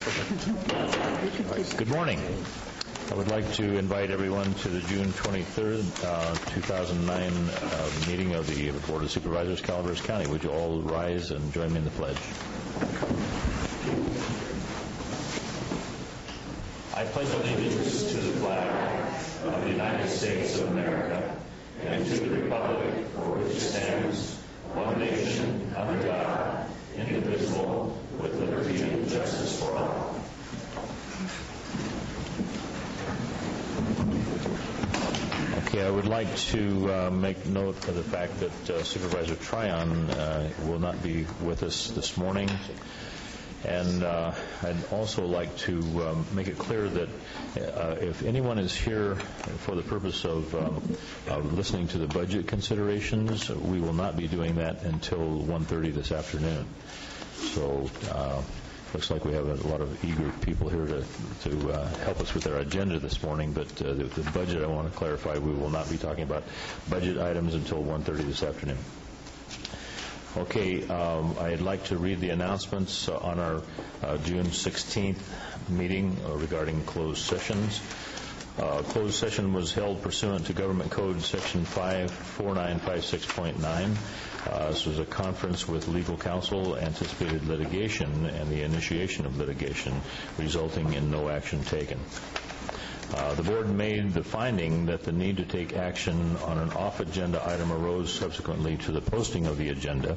Good morning. I would like to invite everyone to the June 23rd, 2009 meeting of the Board of Supervisors, Calaveras County. Would you all rise and join me in the pledge? I pledge allegiance to the flag of the United States of America and to the republic for which it stands, one nation, under God, indivisible, with liberty and justice for all. Okay, I would like to make note of the fact that Supervisor Tryon will not be with us this morning. And I'd also like to make it clear that if anyone is here for the purpose of listening to the budget considerations, we will not be doing that until 1:30 this afternoon. So looks like we have a lot of eager people here to help us with our agenda this morning, but the budget, I want to clarify, we will not be talking about budget items until 1:30 this afternoon. Okay, I'd like to read the announcements on our June 16th meeting regarding closed sessions. Closed session was held pursuant to Government Code Section 54956.9. This was a conference with legal counsel, anticipated litigation, and the initiation of litigation, resulting in no action taken. The board made the finding that the need to take action on an off-agenda item arose subsequently to the posting of the agenda,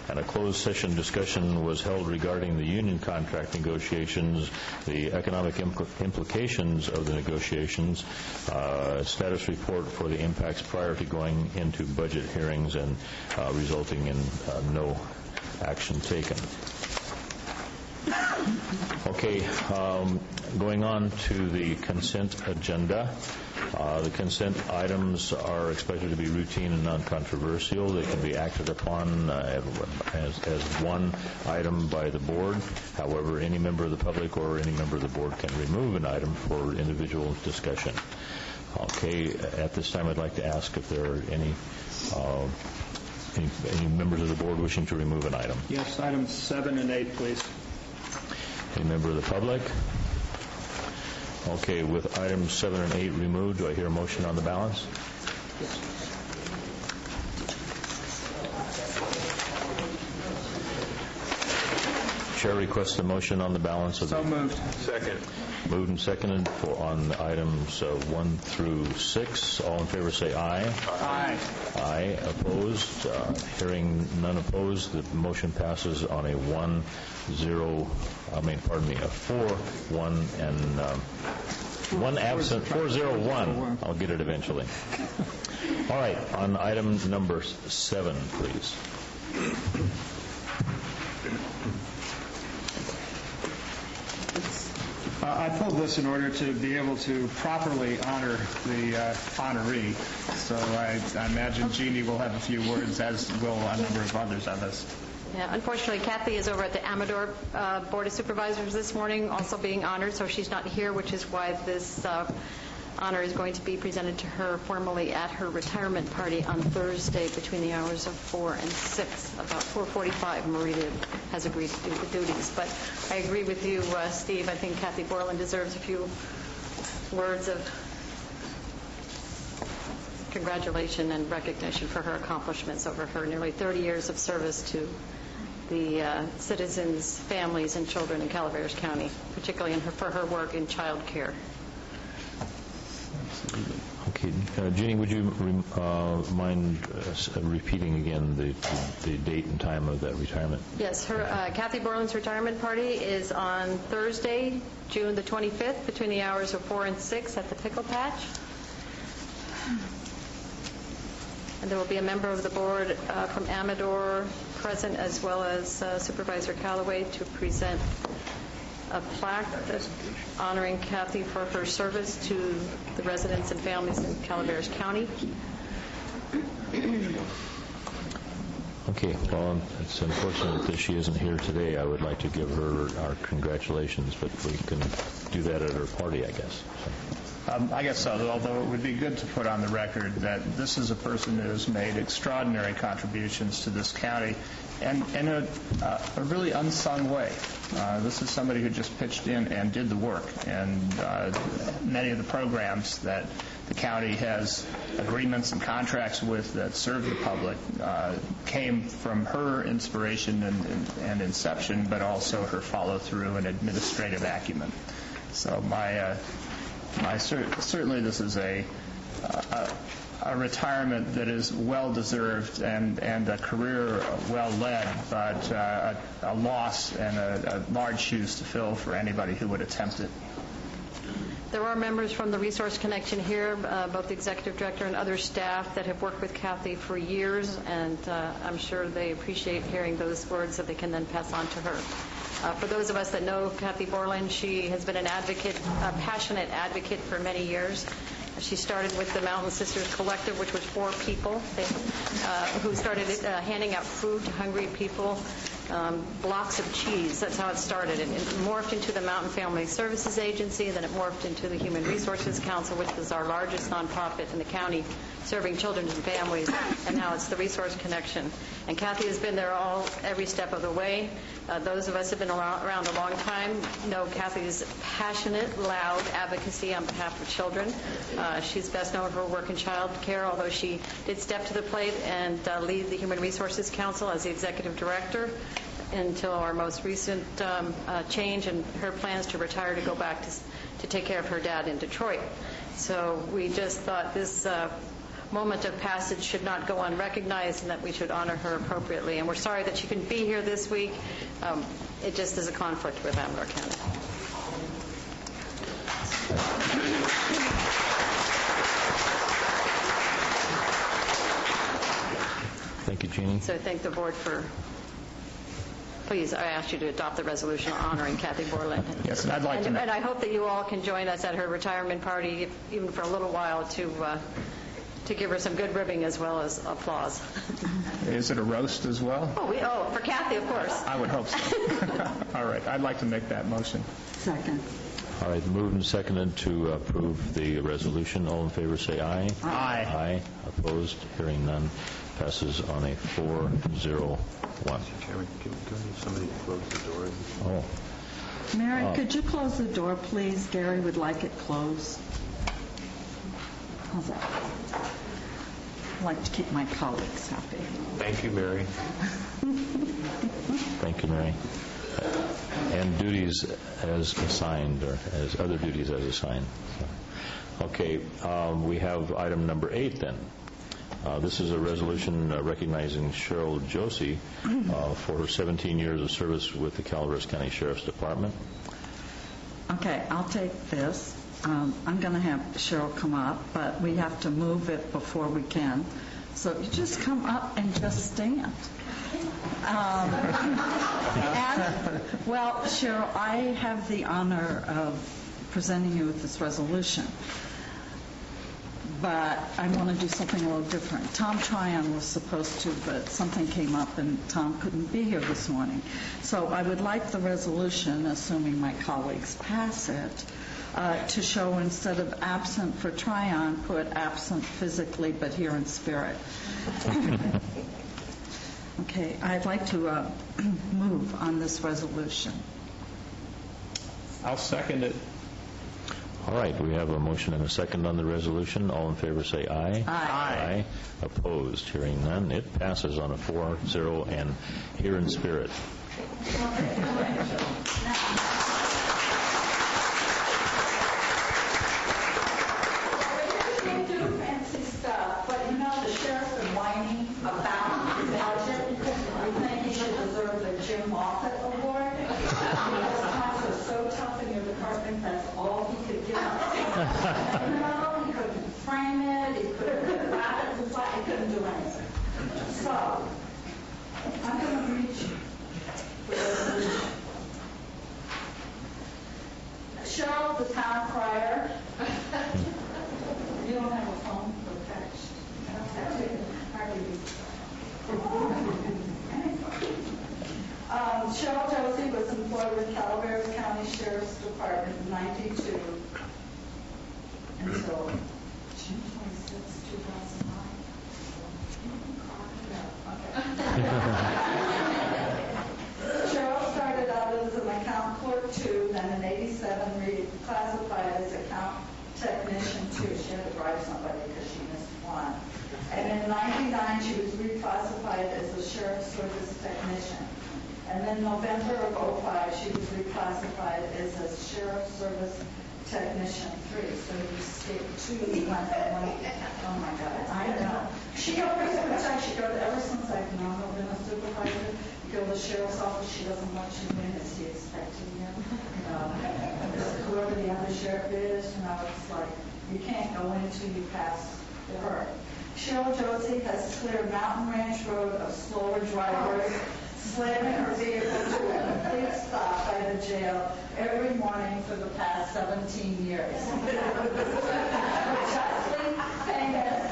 and a closed session discussion was held regarding the union contract negotiations, the economic implications of the negotiations, status report for the impacts prior to going into budget hearings, and resulting in no action taken. Okay, going on to the consent agenda. The consent items are expected to be routine and non-controversial. They can be acted upon as one item by the board. However, any member of the public or any member of the board can remove an item for individual discussion. Okay, at this time I'd like to ask if there are any members of the board wishing to remove an item. Yes, items 7 and 8, please. Any member of the public? Okay, with items 7 and 8 removed, do I hear a motion on the balance? Yes. Chair requests a motion on the balance of So moved. Second. Moved and seconded on items 1 through 6. All in favor say aye. Aye. Aye. Opposed? Hearing none opposed, the motion passes on a 4-1 and 1 absent. 4-0-1. I'll get it eventually. All right, on item number 7, please. I pulled this in order to be able to properly honor the honoree, so I imagine Jeannie will have a few words, as will a number of others of us. Yeah, unfortunately, Kathy is over at the Amador Board of Supervisors this morning, also being honored, so she's not here, which is why this honor is going to be presented to her formally at her retirement party on Thursday between the hours of 4 and 6. About 4:45, Maria has agreed to do the duties. But I agree with you, Steve. I think Kathy Borland deserves a few words of congratulation and recognition for her accomplishments over her nearly 30 years of service to the citizens, families, and children in Calaveras County, particularly for her work in child care. Okay, Jeannie, would you mind repeating again the date and time of that retirement? Yes, Kathy Borland's retirement party is on Thursday, June the 25th, between the hours of 4 and 6 at the Pickle Patch. And there will be a member of the board from Amador present, as well as Supervisor Callaway, to present a plaque honoring Kathy for her service to the residents and families in Calaveras County. Okay, well, it's unfortunate that she isn't here today. I would like to give her our congratulations, but we can do that at her party, I guess. So. I guess so, although it would be good to put on the record that this is a person who has made extraordinary contributions to this county and in a really unsung way. This is somebody who just pitched in and did the work, and many of the programs that the county has agreements and contracts with that serve the public came from her inspiration and inception, but also her follow-through and administrative acumen. So certainly this is a retirement that is well-deserved and a career well-led, but a loss and a large shoes to fill for anybody who would attempt it. There are members from the Resource Connection here, both the executive director and other staff that have worked with Kathy for years, and I'm sure they appreciate hearing those words that they can then pass on to her. For those of us that know Kathy Borland, she has been an advocate, a passionate advocate for many years. She started with the Mountain Sisters Collective, which was 4 people who started handing out food to hungry people, blocks of cheese. That's how it started. It morphed into the Mountain Family Services Agency, then it morphed into the Human Resources Council, which is our largest nonprofit in the county, serving children and families, and now it's the Resource Connection. And Kathy has been there every step of the way. Those of us who have been around a long time know Kathy's passionate, loud advocacy on behalf of children. She's best known for her work in child care, although she did step to the plate and lead the Human Resources Council as the executive director until our most recent change and her plans to retire to go back to take care of her dad in Detroit. So we just thought this moment of passage should not go unrecognized and that we should honor her appropriately. And we're sorry that she couldn't be here this week. It just is a conflict with Amador County. Thank you, Jeannie. So I thank the board for, please, I ask you to adopt the resolution honoring Kathy Borland. Yes, and I'd like to... And I hope that you all can join us at her retirement party, even for a little while, to give her some good ribbing as well as applause. Is it a roast as well? Oh, for Kathy, of course. I would hope so. All right, I'd like to make that motion. Second. All right, moved and seconded to approve the resolution. All in favor say aye. Aye. Aye. Opposed? Hearing none. Passes on a 4-0-1. Mr. Chairman, can somebody close the door? Oh. Mary, could you close the door, please? Gary would like it closed. How's that? I like to keep my colleagues happy. Thank you, Mary. Thank you, Mary. And duties as assigned, or as other duties as assigned. Okay, we have item number 8 then. This is a resolution recognizing Cheryl Josie for her 17 years of service with the Calaveras County Sheriff's Department. Okay, I'll take this. I'm going to have Cheryl come up, but we have to move it before we can. So you just come up and just stand. Well, Cheryl, I have the honor of presenting you with this resolution. But I want to do something a little different. Tom Tryon was supposed to, but something came up and Tom couldn't be here this morning. So I would like the resolution, assuming my colleagues pass it, to show instead of absent for Tryon, put absent physically but here in spirit. Okay, I'd like to move on this resolution. I'll second it. All right, we have a motion and a second on the resolution. All in favor say aye. Aye. Aye. Opposed? Hearing none. It passes on a 4-0 and here in spirit. He couldn't frame it, he couldn't wrap it, he couldn't do anything. So, I'm going to read you the resolution. Cheryl, the town crier. You don't have a phone for text. Cheryl Josie was employed with Calaveras County Sheriff's Department in 1992. until June 26, 2009. Cheryl started out as an account clerk 2, then in 87 reclassified as account technician 2. She had to bribe somebody because she missed one. And in 99 she was reclassified as a sheriff's service technician. And then November of 05 she was reclassified as a sheriff's service technician 3. So you skipped 2, went from 1. Oh my God, I know. She always protects. She goes, ever since I've known her, been a supervisor, you go to the sheriff's office, she doesn't let you in. Is she expecting you? Whoever the other sheriff is, it's like, you can't go in until you pass her. Cheryl Josie has cleared Mountain Ranch Road of slower drivers, slamming her vehicle to a complete stop by the jail every morning for the past 17 years. Justly famous,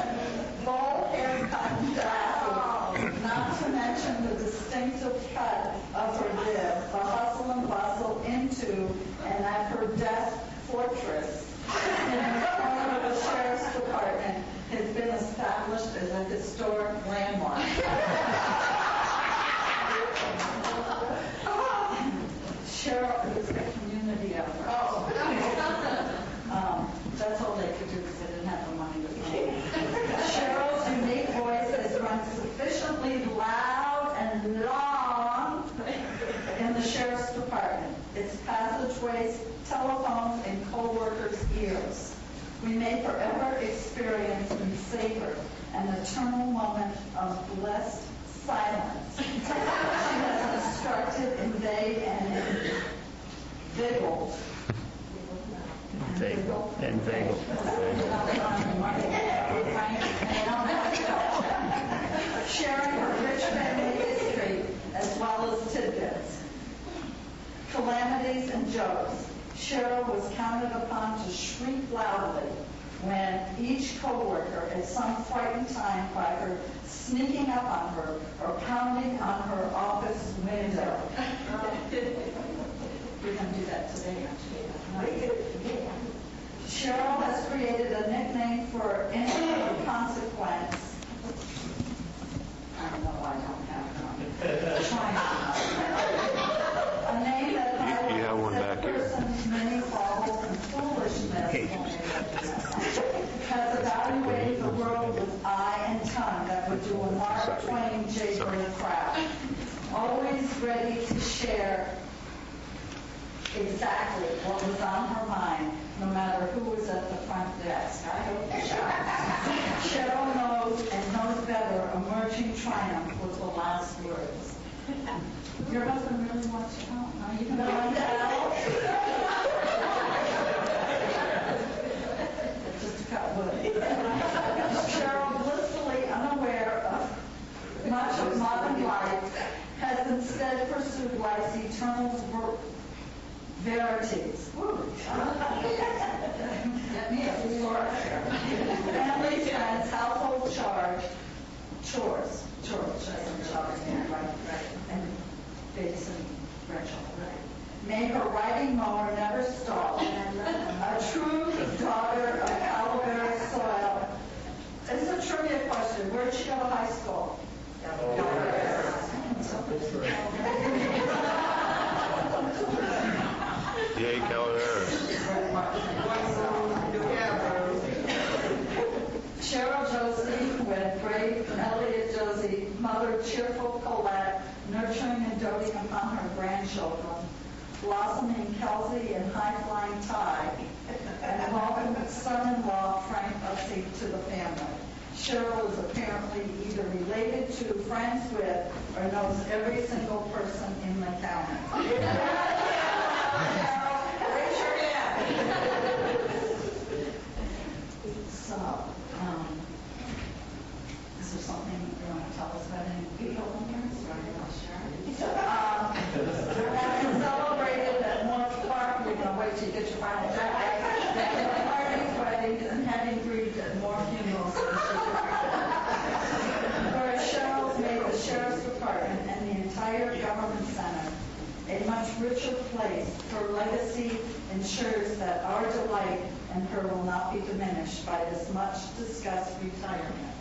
bold haircut and glasses, not to mention the distinctive cut of her bib, the hustle and bustle into and at her desk fortress in the corner of the sheriff's department has been established as a historic landmark. Cheryl is a community effort. That's all they could do because they didn't have the money to pay. Cheryl's unique voice has run sufficiently loud and long in the sheriff's department. Its passageways, telephones, and co-workers' ears. We may forever experience and savor an eternal moment of blessed silence. She has instructed, inveigled, and inveigled. Sharing her rich family history as well as tidbits, calamities, and jokes. Cheryl was counted upon to shriek loudly when each co-worker at some frightened time by her sneaking up on her or pounding on her office window. We're going to do that today, actually. Cheryl has created a nickname for any consequence. I don't know why I don't have one. A name that highlights this person's many faults and foolishness. Has evaluated the world with eye and tongue that would do a Mark Twain jaybird crowd. Always ready to share exactly what was on her mind, no matter who was at the front desk. I hope you shout. Cheryl knows and knows better emerging triumph was the last words. Your husband really wants you out? Are you going to let that out? Just to cut wood. Cheryl, blissfully unaware of much of modern life, has instead pursued life's eternal verities. Get me a thesaurus here. Family, friends, household chores, and Basin Rachel. May her writing mower never stall. A true daughter of Calvary soil. This is a trivia question. Where did she go to high school? Yay, Calaveras. Cheryl Josie with brave Elliot Josie, mother cheerful Colette, nurturing and doting upon her grandchildren, blossoming Kelsey and high-flying Ty, and welcome son-in-law Frank Upsey to the family. Cheryl is apparently either related to, friends with, or knows every single person in the county. Raise your hand. So, is there something you want to tell us about any people in here? Having celebrated at North Park, we're going to wait till you get your final jacket. Parties, weddings, and having grieved at more funerals. Whereas Cheryl's made the Sheriff's Department and the entire government center a much richer place. Her legacy ensures that our delight and her will not be diminished by this much-discussed retirement.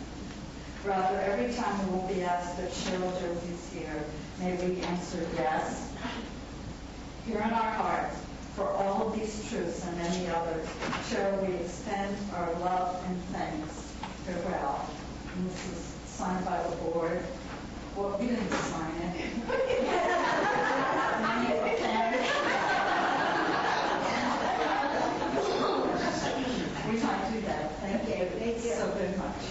Rather, every time we will be asked if Cheryl Jersey is here, may we answer yes. Here in our hearts, for all of these truths and many others, Cheryl, we extend our love and thanks. Farewell. And this is signed by the board. Well, you didn't sign it. Many of the planners. We might do that. Thank you. Thank you so very much.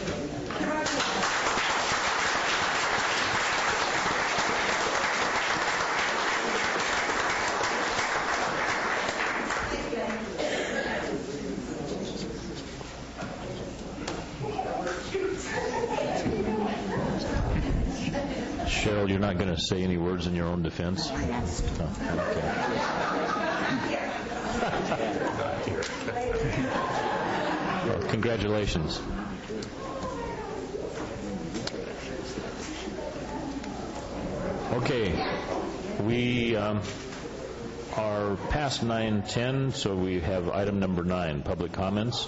Cheryl, you're not going to say any words in your own defense? I asked. Well, congratulations. Okay, we are past 9:10, so we have item number 9, public comments.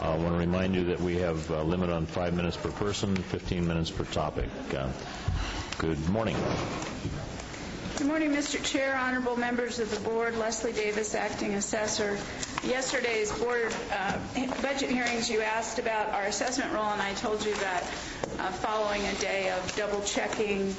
I want to remind you that we have a limit on 5 minutes per person, 15 minutes per topic. Good morning. Good morning, Mr. Chair, honorable members of the board. Leslie Davis, acting assessor. Yesterday's board budget hearings, you asked about our assessment roll, and I told you that following a day of double checking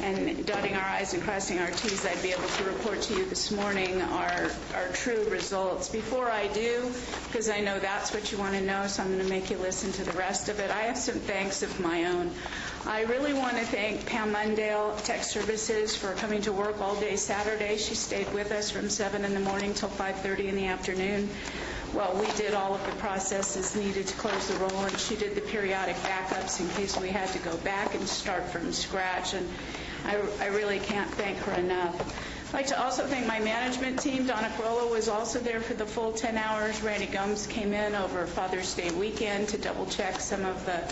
and dotting our I's and crossing our T's, I'd be able to report to you this morning our true results. Before I do, because I know that's what you want to know, so I'm going to make you listen to the rest of it, I have some thanks of my own. I really want to thank Pam Mundale, Tech Services, for coming to work all day Saturday. She stayed with us from 7 in the morning till 5:30 in the afternoon. Well, we did all of the processes needed to close the roll, and she did the periodic backups in case we had to go back and start from scratch, and I really can't thank her enough. I'd like to also thank my management team. Donna Carollo was also there for the full 10 hours. Randy Gomes came in over Father's Day weekend to double-check some of the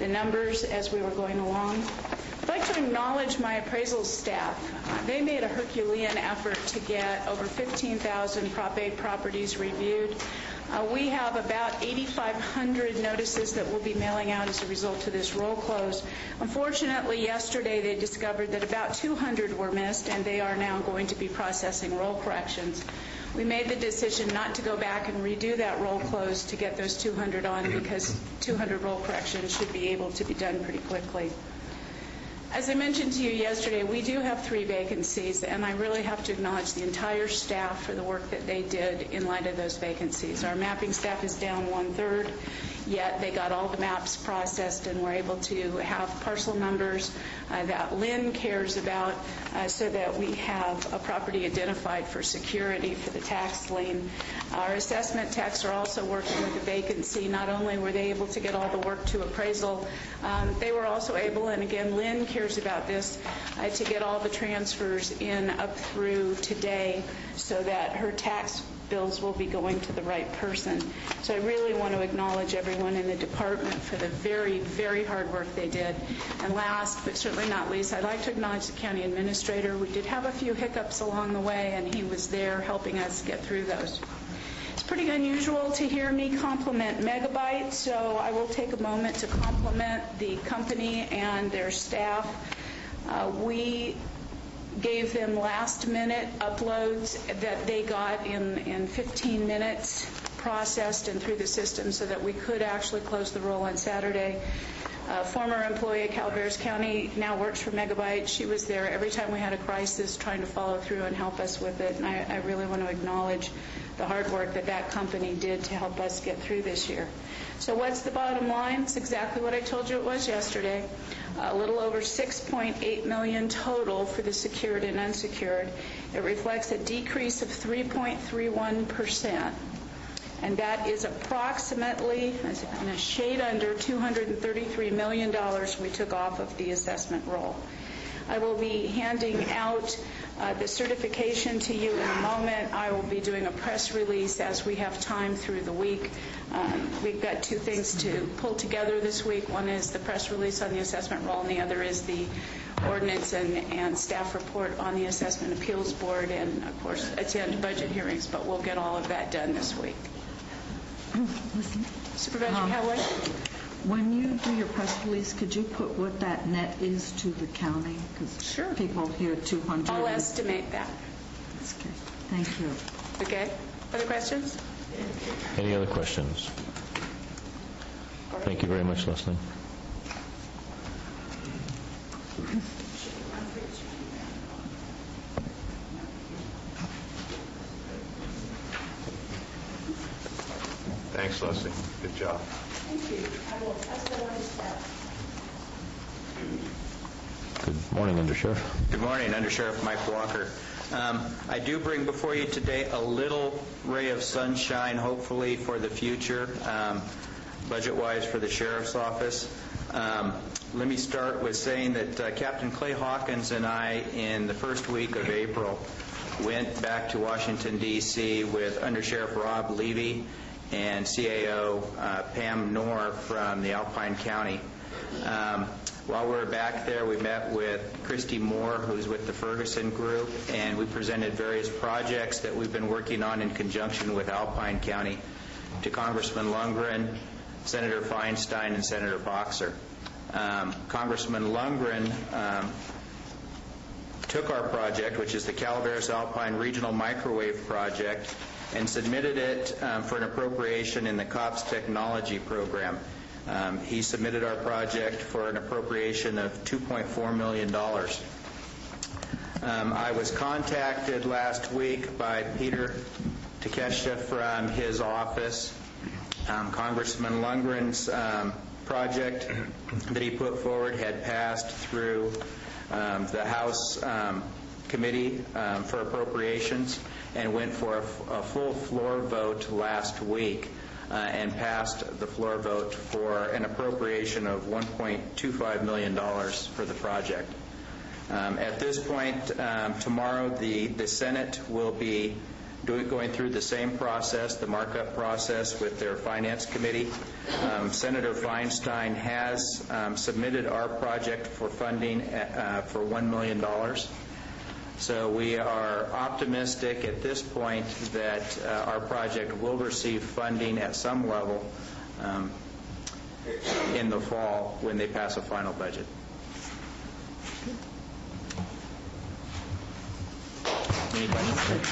numbers as we were going along. I'd like to acknowledge my appraisal staff. They made a Herculean effort to get over 15,000 Prop 8 properties reviewed. We have about 8,500 notices that we'll be mailing out as a result of this roll close. Unfortunately, yesterday they discovered that about 200 were missed, and they are now going to be processing roll corrections. We made the decision not to go back and redo that roll close to get those 200 on, because 200 roll corrections should be able to be done pretty quickly. As I mentioned to you yesterday, we do have 3 vacancies, and I really have to acknowledge the entire staff for the work that they did in light of those vacancies. Our mapping staff is down 1/3, yet they got all the maps processed and were able to have parcel numbers that Lynn cares about so that we have a property identified for security for the tax lien. Our assessment techs are also working with the vacancy. Not only were they able to get all the work to appraisal, they were also able, and again, Lynn cares about this, to get all the transfers in up through today so that her tax bills will be going to the right person. So I really want to acknowledge everyone in the department for the very, very hard work they did. And last, but certainly not least, I'd like to acknowledge the county administrator. We did have a few hiccups along the way, and he was there helping us get through those. It's pretty unusual to hear me compliment Megabyte, so I will take a moment to compliment the company and their staff. We gave them last-minute uploads that they got in 15 minutes, processed and through the system so that we could actually close the roll on Saturday. A former employee at Calaveras County now works for Megabyte. She was there every time we had a crisis trying to follow through and help us with it, and I really want to acknowledge the hard work that that company did to help us get through this year. So what's the bottom line? It's exactly what I told you it was yesterday. A little over $6.8 million total for the secured and unsecured. It reflects a decrease of 3.31%. And that is approximately, and a shade under, $233 million we took off of the assessment roll. I will be handing out the certification to you in a moment. I will be doing a press release as we have time through the week. We've got 2 things to pull together this week. One is the press release on the assessment roll, and the other is the ordinance and staff report on the Assessment Appeals Board, and, of course, attend budget hearings, but we'll get all of that done this week. Listen, Supervisor Tom. Callaway? when you do your press release, could you put what that net is to the county? Sure. Because people hear 200. I'll estimate that. Okay, thank you. Okay. Other questions? Any other questions? Thank you very much, Leslie. Thanks, Leslie. Good job. Thank you. I will pass that on to staff. Good morning, Undersheriff. Good morning, Undersheriff Mike Walker. I do bring before you today a little ray of sunshine, hopefully, for the future, budget-wise for the Sheriff's Office. Let me start with saying that Captain Clay Hawkins and I, in the first week of April, went back to Washington, D.C. with Undersheriff Rob Levy and CAO Pam Knorr from the Alpine County. While we were back there, we met with Christy Moore, who's with the Ferguson Group, and we presented various projects that we've been working on in conjunction with Alpine County to Congressman Lundgren, Senator Feinstein, and Senator Boxer. Congressman Lundgren took our project, which is the Calaveras Alpine Regional Microwave Project, and submitted it for an appropriation in the COPS Technology Program. He submitted our project for an appropriation of $2.4 million. I was contacted last week by Peter Takeshita from his office. Congressman Lundgren's project that he put forward had passed through the House Committee for Appropriations and went for a full floor vote last week. And passed the floor vote for an appropriation of $1.25 million for the project. At this point, tomorrow the Senate will be going through the same process, the markup process, with their Finance Committee. Senator Feinstein has submitted our project for funding for $1 million. So we are optimistic at this point that our project will receive funding at some level in the fall when they pass a final budget. Any questions?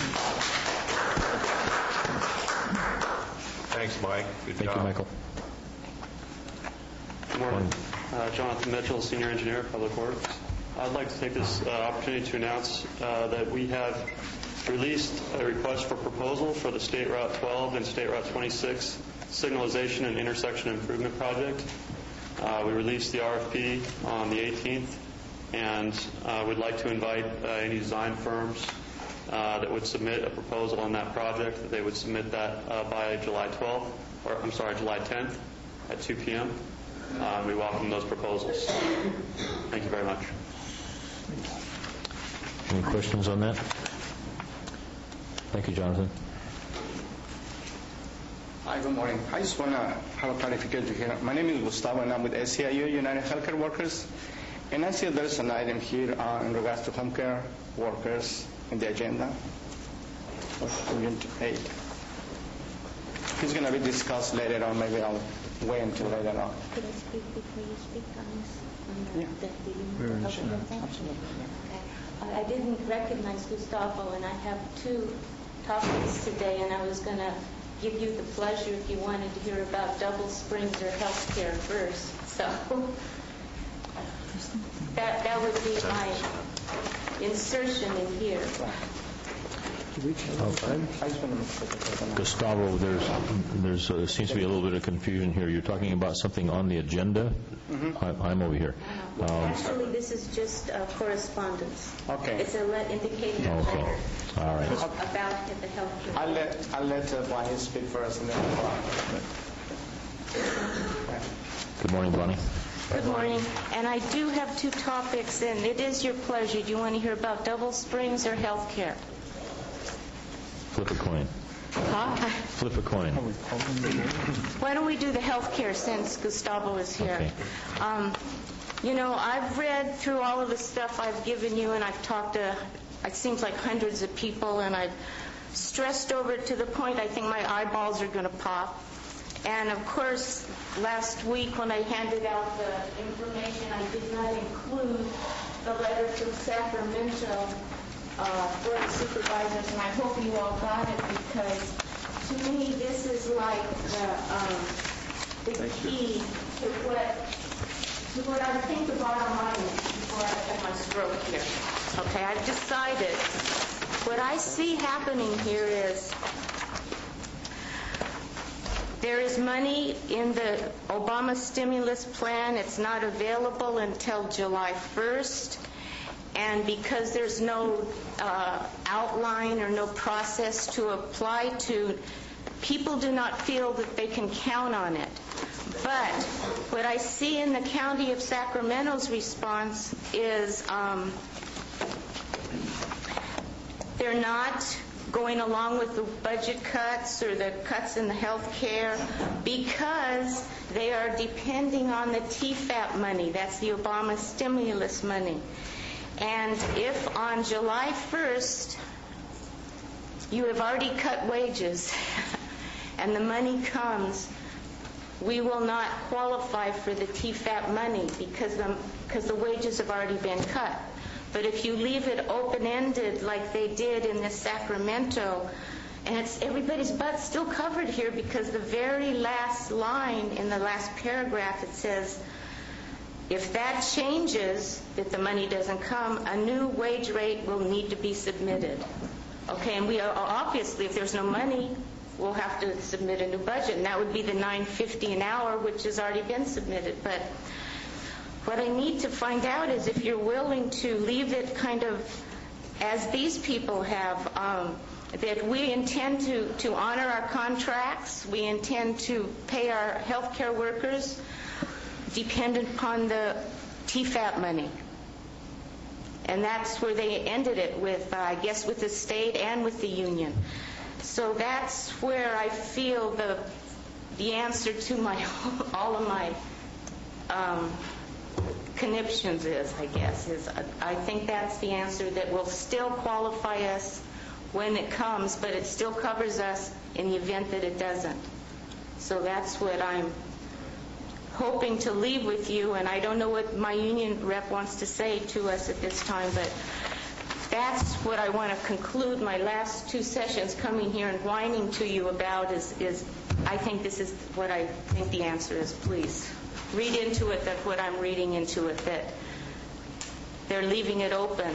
Thanks, Mike. Good Thank job. you, Michael. Good morning. Jonathan Mitchell, Senior Engineer, Public Works. I'd like to take this opportunity to announce that we have released a request for proposal for the State Route 12 and State Route 26 signalization and intersection improvement project. We released the RFP on the 18th, and we'd like to invite any design firms that would submit a proposal on that project, that they would submit that by July 10th at 2 p.m. We welcome those proposals. Thank you very much. Any questions on that? Thank you, Jonathan. Hi, good morning. I just want to have a clarification here. My name is Gustavo, and I'm with SEIU, United Healthcare Workers. And I see there's an item here in regards to home care workers in the agenda of Unit 8. It's going to be discussed later on. Maybe I'll wait until later on. Could I speak before you speak on this? Absolutely. I didn't recognize Gustavo, and I have two topics today, and I was going to give you the pleasure if you wanted to hear about Double Springs or healthcare first. So that would be my insertion in here. Gustavo, there seems to be a little bit of confusion here. You're talking about something on the agenda? Mm-hmm. I'm over here. Actually, this is just correspondence. Okay. It's a indicated Okay. letter. All right. About the health care. I'll let Bonnie speak first, and then Good morning, Bonnie. Good morning. And I do have two topics, and it is your pleasure. Do you want to hear about Double Springs or health care? Flip a coin. Huh? Flip a coin. Why don't we do the health care since Gustavo is here? Okay. I've read through all of the stuff I've given you, and I've talked to, it seems like hundreds of people, and I've stressed over it to the point I think my eyeballs are going to pop. And of course, last week when I handed out the information, I did not include the letter from Sacramento Board of Supervisors, and I hope you all got it, because to me this is like the key to what I think the bottom line is before I get my stroke here. Okay, I've decided what I see happening here is there is money in the Obama stimulus plan. It's not available until July 1st. And because there's no outline or no process to apply to, people do not feel that they can count on it. But what I see in the County of Sacramento's response is they're not going along with the budget cuts or the cuts in the health care because they are depending on the TFAP money. That's the Obama stimulus money. And if on July 1st you have already cut wages and the money comes, we will not qualify for the TFAP money because the wages have already been cut. But if you leave it open-ended like they did in the Sacramento, and it's everybody's butt's still covered here because the very last line in the last paragraph, it says, if that changes, that the money doesn't come, a new wage rate will need to be submitted. Okay, and we are, obviously, if there's no money, we'll have to submit a new budget, and that would be the $9.50 an hour, which has already been submitted. But what I need to find out is if you're willing to leave it kind of as these people have, that we intend to honor our contracts, we intend to pay our health care workers dependent upon the TFAP money. And that's where they ended it with, I guess, with the state and with the union. So that's where I feel the answer to all of my conniptions is, I guess. I think that's the answer that will still qualify us when it comes, but it still covers us in the event that it doesn't. So that's what I'm hoping to leave with you, and I don't know what my union rep wants to say to us at this time, but that's what I want to conclude my last two sessions coming here and whining to you about is I think this is what I think the answer is. Please read into it that what I'm reading into it, that they're leaving it open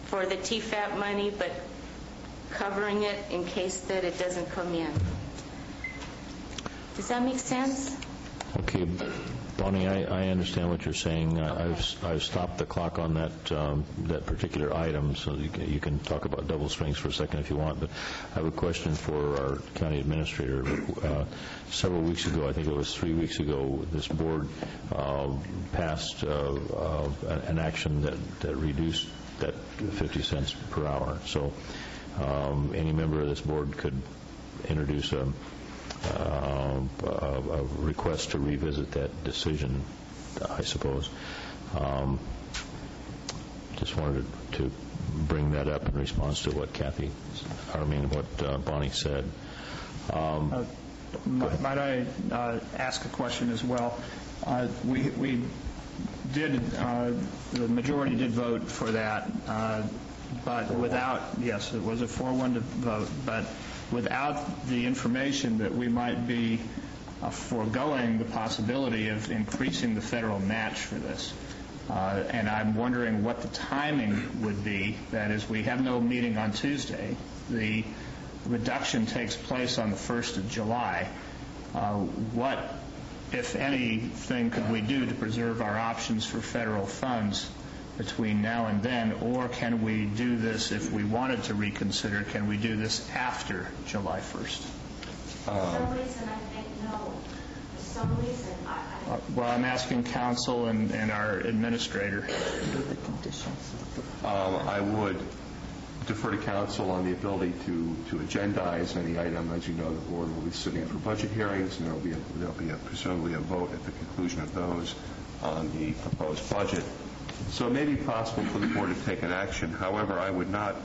for the TFAP money, but covering it in case that it doesn't come in. Does that make sense? Okay, Bonnie, I understand what you're saying. I've stopped the clock on that particular item, so you can talk about double strings for a second if you want. But I have a question for our county administrator. Several weeks ago, I think it was 3 weeks ago, this board passed an action that reduced that 50 cents per hour. So any member of this board could introduce a request to revisit that decision, I suppose. Just wanted to bring that up in response to what what Bonnie said. Might I ask a question as well? We did, the majority did vote for that, but without, yes, it was a 4-1 to vote, but without the information that we might be foregoing the possibility of increasing the federal match for this. And I'm wondering what the timing would be. That is, we have no meeting on Tuesday. The reduction takes place on the 1st of July. What, if anything, could we do to preserve our options for federal funds between now and then, or can we do this, if we wanted to reconsider, can we do this after July 1st? For some reason, I think no. For some reason, well, I'm asking council and our administrator. I would defer to council on the ability to agendize any item. As you know, the board will be sitting for budget hearings, and there'll be presumably a vote at the conclusion of those on the proposed budget. So it may be possible for the board to take an action. However, I would not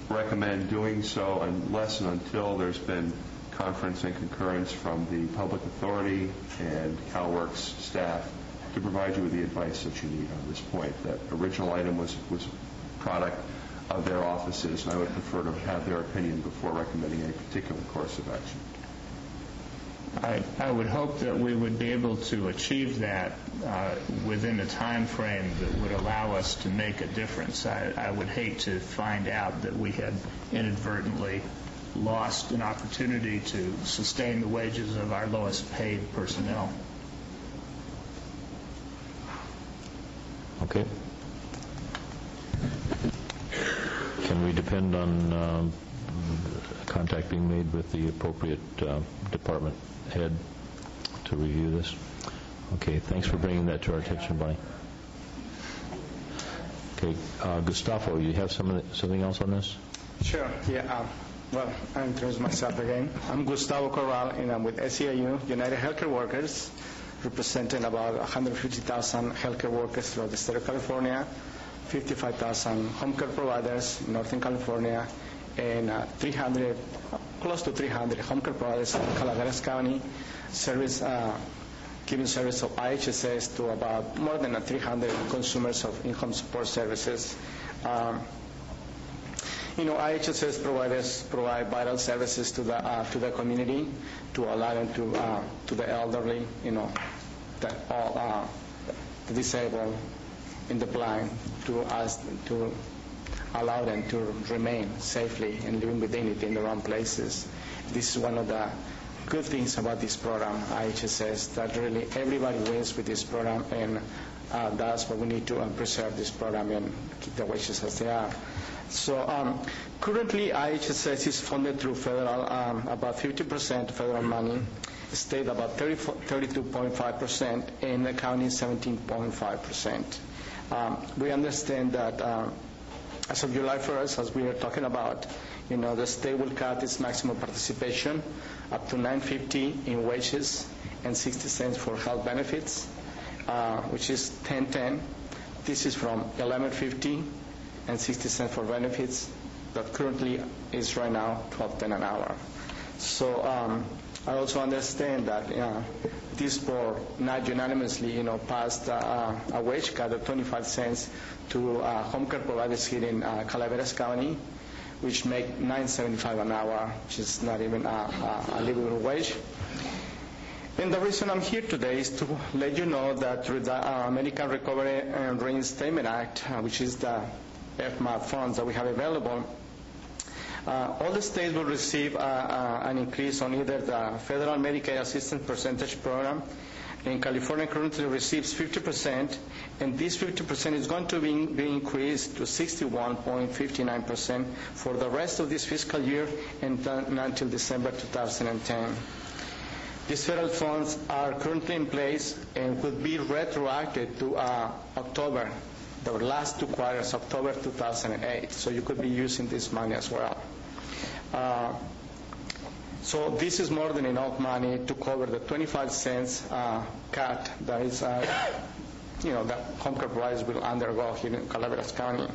recommend doing so unless and until there's been conference and concurrence from the public authority and CalWorks staff to provide you with the advice that you need on this point. That original item was product of their offices, and I would prefer to have their opinion before recommending a particular course of action. I would hope that we would be able to achieve that within a time frame that would allow us to make a difference. I would hate to find out that we had inadvertently lost an opportunity to sustain the wages of our lowest paid personnel. Okay. Can we depend on contact being made with the appropriate department head to review this? Okay, thanks for bringing that to our attention, Bonnie. Okay, Gustavo, you have something else on this? Sure. Yeah. Well, I'll introduce myself again. I'm Gustavo Corral, and I'm with SEIU, United Healthcare Workers, representing about 150,000 healthcare workers throughout the state of California, 55,000 home care providers in Northern California, and close to 300 home care providers in Calaveras County, giving service of IHSS to about more than 300 consumers of in-home support services. IHSS providers provide vital services to the community to allow them to the elderly, the disabled, and the blind, to allow them to remain safely and living with dignity in their own places. This is one of the good things about this program, IHSS, that really everybody wins with this program, and that's why we need to preserve this program and keep the wages as they are. So currently, IHSS is funded through federal, about 50% federal money, state about 32.5%, and the county 17.5%. We understand that as of July 1st, as we are talking about, the state will cut its maximum participation up to $9.50 in wages and 60 cents for health benefits, which is $10.10. This is from $11.50 and 60 cents for benefits that currently is right now $12.10 an hour. So I also understand that this board not unanimously, passed a wage cut of 25 cents to home care providers here in Calaveras County, which make $9.75 an hour, which is not even a livable wage. And the reason I'm here today is to let you know that through the American Recovery and Reinstatement Act, which is the FMAP funds that we have available, all the states will receive an increase on either the federal Medicaid assistance percentage program. And California currently receives 50%, and this 50% is going to be increased to 61.59% for the rest of this fiscal year and until December 2010. These federal funds are currently in place and will be retroactive to October, the last 2 quarters, October 2008. So you could be using this money as well. So this is more than enough money to cover the 25 cents cut that is, that home care providers will undergo here in Calaveras County.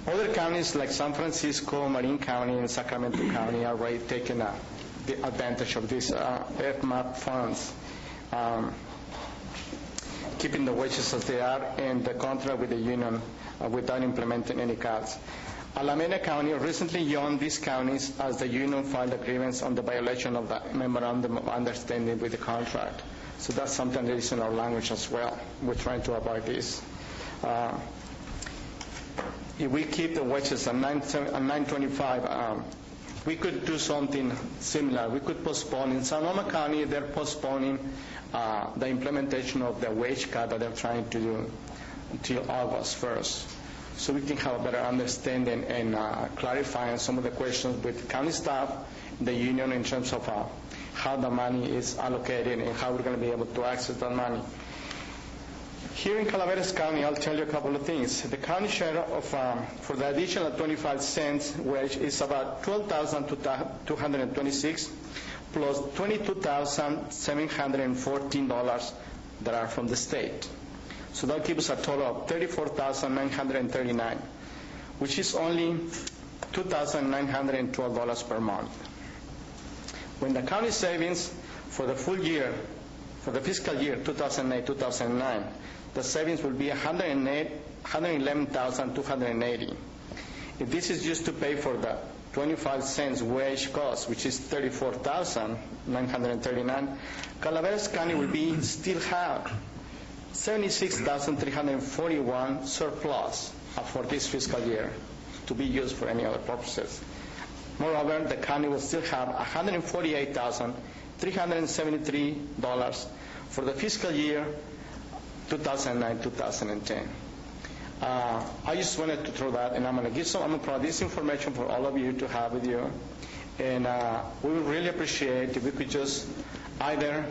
Other counties like San Francisco, Marin County, and Sacramento County are already taking the advantage of these FMAP funds, keeping the wages as they are and the contract with the union without implementing any cuts. Alameda County recently joined these counties as the union filed a grievance on the violation of the memorandum of understanding with the contract. So that's something that is in our language as well. We're trying to avoid this. If we keep the wages at $9.25, we could do something similar. We could postpone. In Sonoma County, they're postponing the implementation of the wage cut that they're trying to do until August 1st. So we can have a better understanding and clarifying some of the questions with county staff, the union, in terms of how the money is allocated and how we're going to be able to access that money. Here in Calaveras County, I'll tell you a couple of things. The county share of for the additional 25 cents wage is about $12,226 plus $22,714 that are from the state. So that gives us a total of $34,939, which is only $2,912 per month. When the county savings for the full year, for the fiscal year 2008-2009, the savings will be $111,280. If this is used to pay for the 25 cents wage cost, which is $34,939, Calaveras County will still have $76,341 surplus for this fiscal year to be used for any other purposes. Moreover, the county will still have $148,373 for the fiscal year 2009-2010. I just wanted to throw that, and I'm going to provide this information for all of you to have with you. And we would really appreciate if we could just either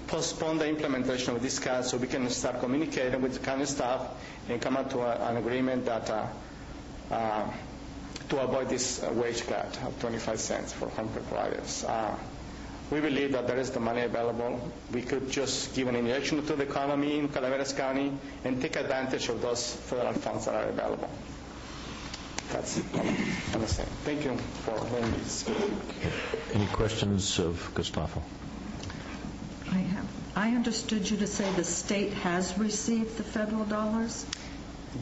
postpone the implementation of this cut so we can start communicating with the county staff and come up to an agreement that to avoid this wage cut of 25 cents for home care providers. We believe that there is the money available. We could just give an injection to the economy in Calaveras County and take advantage of those federal funds that are available. That's all I'm going to say. Thank you for letting me speak. Any questions of Gustavo? I understood you to say the state has received the federal dollars?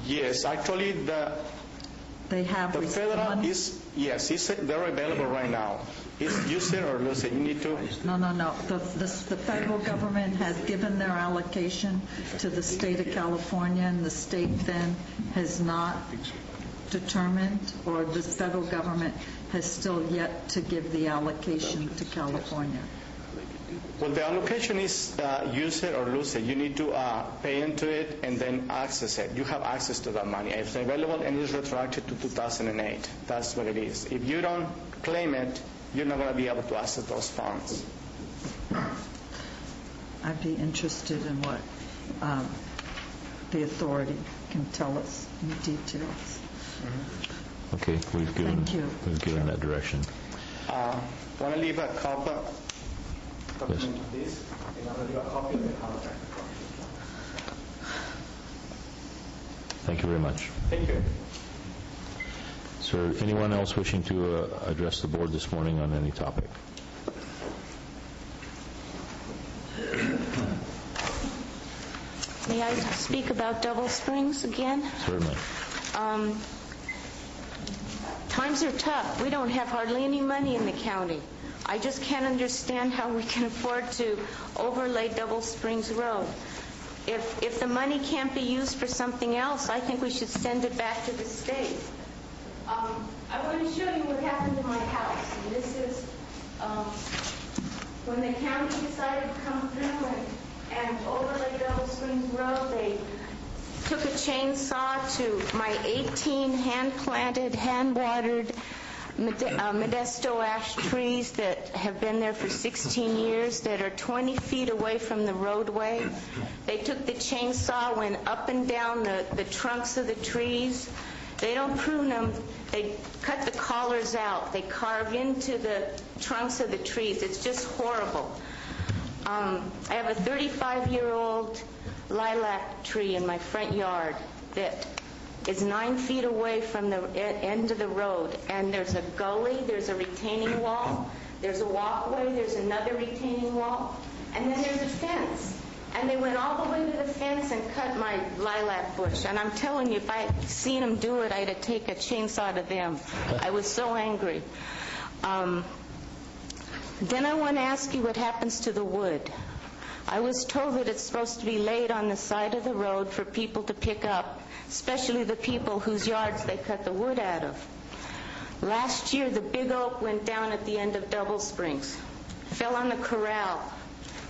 Yes, actually They have the received federal money? they're available right now. It's use it or lose it. You need to. No. The federal government has given their allocation to the state of California, and the state then has not determined, or the federal government has still yet to give the allocation to California? Well, the allocation is use it or lose it. You need to pay into it and then access it. You have access to that money. It's available and it's retroactive to 2008. That's what it is. If you don't claim it, you're not going to be able to access those funds. I'd be interested in what the authority can tell us in details. Okay, we've given that direction. Want to leave a copy? Yes. This, and I'm going to do a copy of the contract. Thank you very much. Thank you. Is there anyone else wishing to address the board this morning on any topic? May I speak about Double Springs again? Certainly. Times are tough. We don't have hardly any money in the county. I just can't understand how we can afford to overlay Double Springs Road. If the money can't be used for something else, I think we should send it back to the state. I want to show you what happened to my house. And this is when the county decided to come through and overlay Double Springs Road. They took a chainsaw to my 18 hand-planted, hand-watered Modesto ash trees that have been there for 16 years that are 20 feet away from the roadway. They took the chainsaw, went up and down the trunks of the trees. They don't prune them. They cut the collars out. They carve into the trunks of the trees. It's just horrible. I have a 35-year-old lilac tree in my front yard that is 9 feet away from the end of the road, and there's a gully, there's a retaining wall, there's a walkway, there's another retaining wall, and then there's a fence. And they went all the way to the fence and cut my lilac bush. And I'm telling you, if I had seen them do it, I'd have taken a chainsaw to them. I was so angry. Then I want to ask you what happens to the wood. I was told that it's supposed to be laid on the side of the road for people to pick up, especially the people whose yards they cut the wood out of. Last year, the big oak went down at the end of Double Springs, fell on the corral,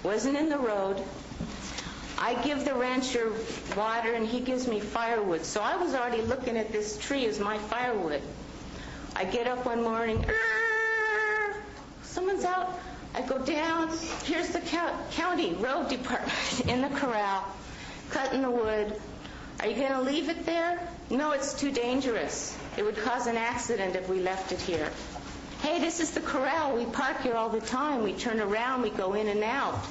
wasn't in the road. I give the rancher water and he gives me firewood. So I was already looking at this tree as my firewood. I get up one morning, someone's out. I go down, here's the county road department in the corral, cutting the wood. Are you going to leave it there? No, it's too dangerous. It would cause an accident if we left it here. Hey, this is the corral. We park here all the time. We turn around, we go in and out.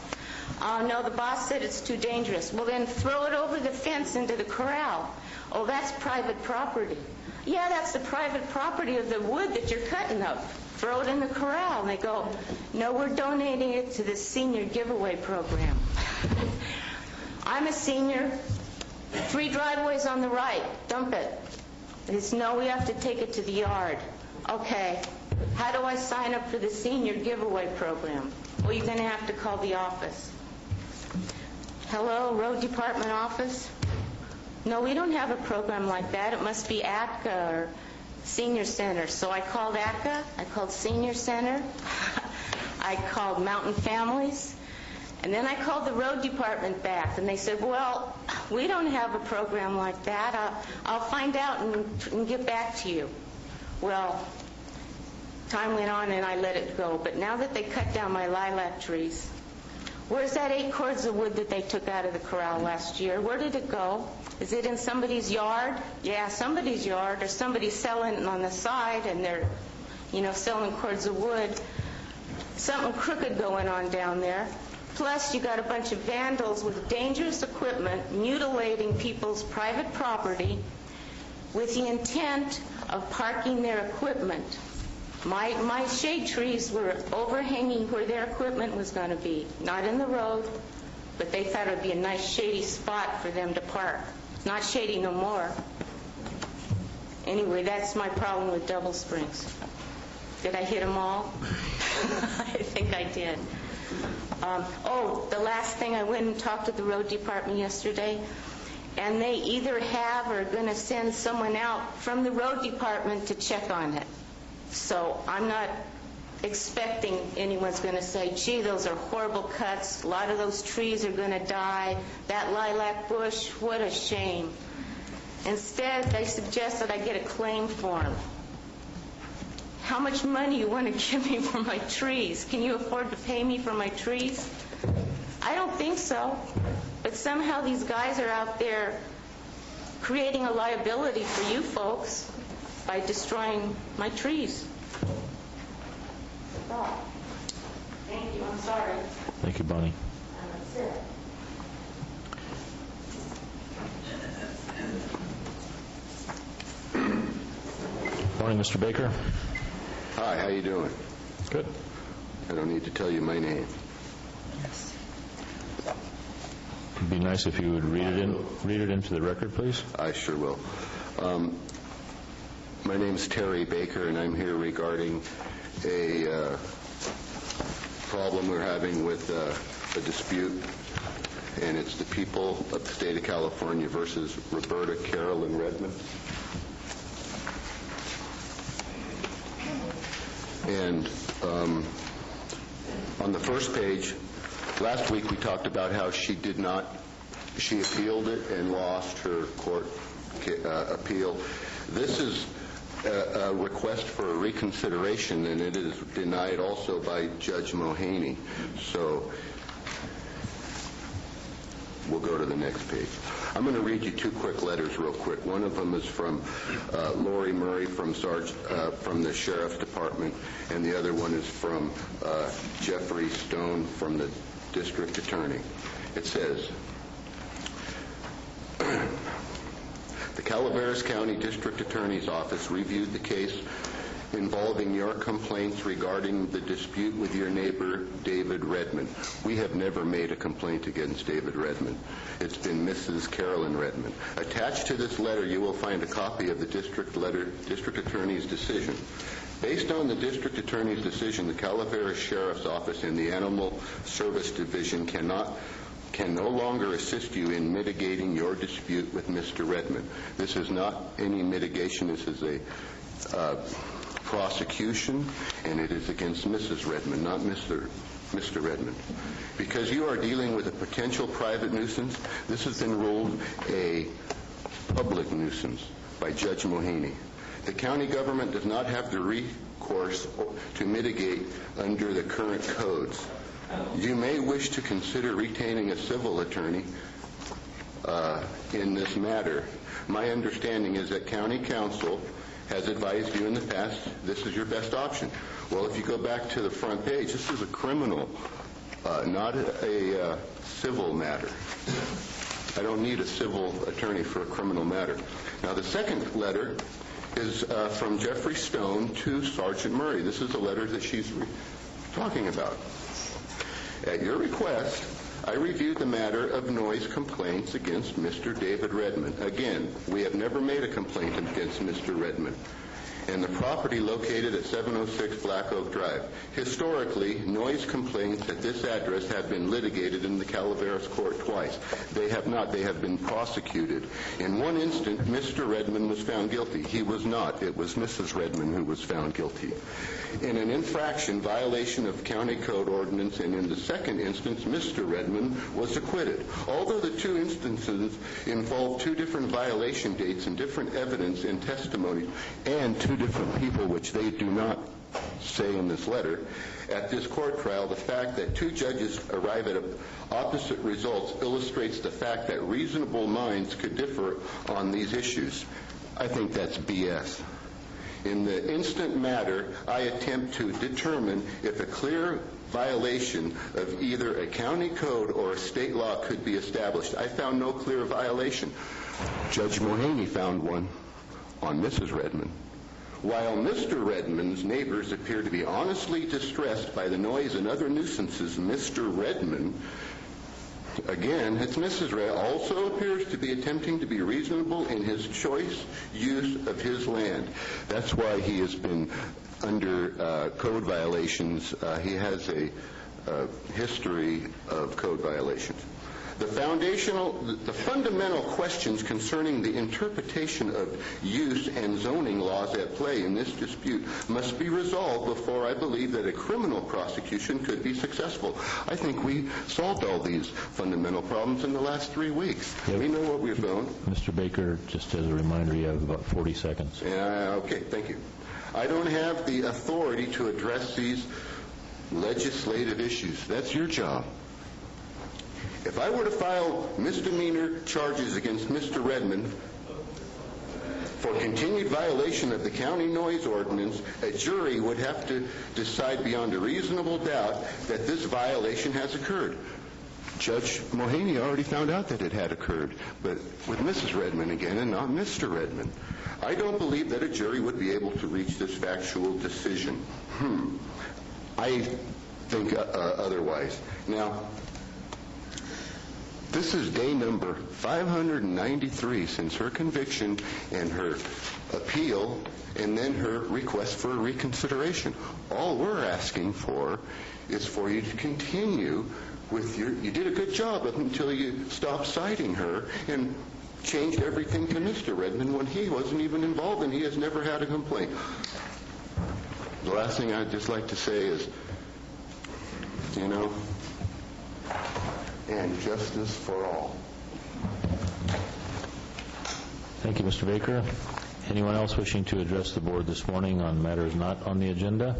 No, the boss said it's too dangerous. Well, then throw it over the fence into the corral. Oh, that's private property. yeah, that's the private property of the wood that you're cutting up. Throw it in the corral. And they go, no, we're donating it to the senior giveaway program. I'm a senior. 3 driveways on the right. Dump it. It's no, we have to take it to the yard. Okay. How do I sign up for the senior giveaway program? Well, you're going to have to call the office. Hello, road department office? No, we don't have a program like that. It must be ATCA or Senior Center. So I called ATCA, I called Senior Center, I called Mountain Families, and then I called the road department back, and they said, well, we don't have a program like that. I'll find out and get back to you. Well, time went on and I let it go. But now that they cut down my lilac trees, where's that 8 cords of wood that they took out of the corral last year? Where did it go? Is it in somebody's yard? Yeah, somebody's yard, or somebody's selling it on the side and they're, selling cords of wood. Something crooked going on down there. Plus, you got a bunch of vandals with dangerous equipment mutilating people's private property with the intent of parking their equipment. My shade trees were overhanging where their equipment was going to be, not in the road, but they thought it would be a nice shady spot for them to park. It's not shady no more. Anyway, that's my problem with Double Springs. Did I hit them all? I think I did. The last thing, I went and talked to the road department yesterday, and they either have or are going to send someone out from the road department to check on it. So I'm not expecting anyone's going to say, gee, those are horrible cuts. A lot of those trees are going to die. That lilac bush, what a shame. Instead, they suggest that I get a claim form. How much money you want to give me for my trees? Can you afford to pay me for my trees? I don't think so. But somehow these guys are out there creating a liability for you folks by destroying my trees. Oh. Thank you. I'm sorry. Thank you, Bonnie. That's it. Morning, Mr. Baker. Hi, how you doing? Good. I don't need to tell you my name. It'd be nice if you would read it into the record, please. I sure will. My name's Terry Baker, and I'm here regarding a problem we're having with a dispute, and it's the people of the state of California versus Roberta Carolyn Redmond. And on the first page, last week we talked about how she appealed it and lost her court appeal. This is a request for a reconsideration, and it is denied also by Judge Mohaney. So we'll go to the next page. I'm going to read you 2 quick letters real quick. One of them is from Lori Murray from the Sheriff's Department, and the other one is from Jeffrey Stone from the District Attorney. It says, the Calaveras County District Attorney's Office reviewed the case involving your complaints regarding the dispute with your neighbor, David Redmond. We have never made a complaint against David Redmond. It's been Mrs. Carolyn Redmond. Attached to this letter, you will find a copy of the District Attorney's decision. Based on the District Attorney's decision, the Calaveras Sheriff's Office and the Animal Service Division can no longer assist you in mitigating your dispute with Mr. Redmond. This is not any mitigation. This is a prosecution, and it is against Mrs. Redmond, not Mr. Redmond. Because you are dealing with a potential private nuisance, this has been ruled a public nuisance by Judge Mohaney. The county government does not have the recourse to mitigate under the current codes. You may wish to consider retaining a civil attorney in this matter. My understanding is that county counsel has advised you in the past this is your best option. Well, if you go back to the front page, this is a criminal, not a civil matter. I don't need a civil attorney for a criminal matter. Now, the second letter is from Jeffrey Stone to Sergeant Murray. This is a letter that she's talking about. At your request, I reviewed the matter of noise complaints against Mr. David Redmond. Again, we have never made a complaint against Mr. Redmond and the property located at 706 Black Oak Drive. Historically, noise complaints at this address have been litigated in the Calaveras court twice. They have not. They have been prosecuted. In one instance, Mr. Redmond was found guilty. He was not. It was Mrs. Redmond who was found guilty. In an infraction violation of county code ordinance, and in the second instance, Mr. Redmond was acquitted. Although the two instances involve two different violation dates and different evidence and testimony and two different people, which they do not say in this letter, at this court trial, the fact that two judges arrive at opposite results illustrates the fact that reasonable minds could differ on these issues. I think that's BS. In the instant matter, I attempt to determine if a clear violation of either a county code or a state law could be established. I found no clear violation. Judge Mulhaney found one on Mrs. Redmond. While Mr. Redmond's neighbors appear to be honestly distressed by the noise and other nuisances, Mr. Redmond, again, it's Mrs. Redmond, also appears to be attempting to be reasonable in his choice use of his land. That's why he has been under code violations. He has a history of code violations. The fundamental questions concerning the interpretation of use and zoning laws at play in this dispute must be resolved before I believe that a criminal prosecution could be successful. I think we solved all these fundamental problems in the last 3 weeks. Yep. We know what we've found. Mr. Baker, just as a reminder, you have about 40 seconds. Okay, thank you. I don't have the authority to address these legislative issues. That's your job. If I were to file misdemeanor charges against Mr. Redmond for continued violation of the county noise ordinance, a jury would have to decide beyond a reasonable doubt that this violation has occurred. Judge Mulhaney already found out that it had occurred, but with Mrs. Redmond again and not Mr. Redmond. I don't believe that a jury would be able to reach this factual decision. I think otherwise. Now, this is day number 593 since her conviction and her appeal and then her request for reconsideration. All we're asking for is for you to continue with you did a good job up until you stopped citing her and changed everything to Mr. Redmond when he wasn't even involved and he has never had a complaint. The last thing I'd just like to say is, and justice for all. Thank you, Mr. Baker. Anyone else wishing to address the board this morning on matters not on the agenda?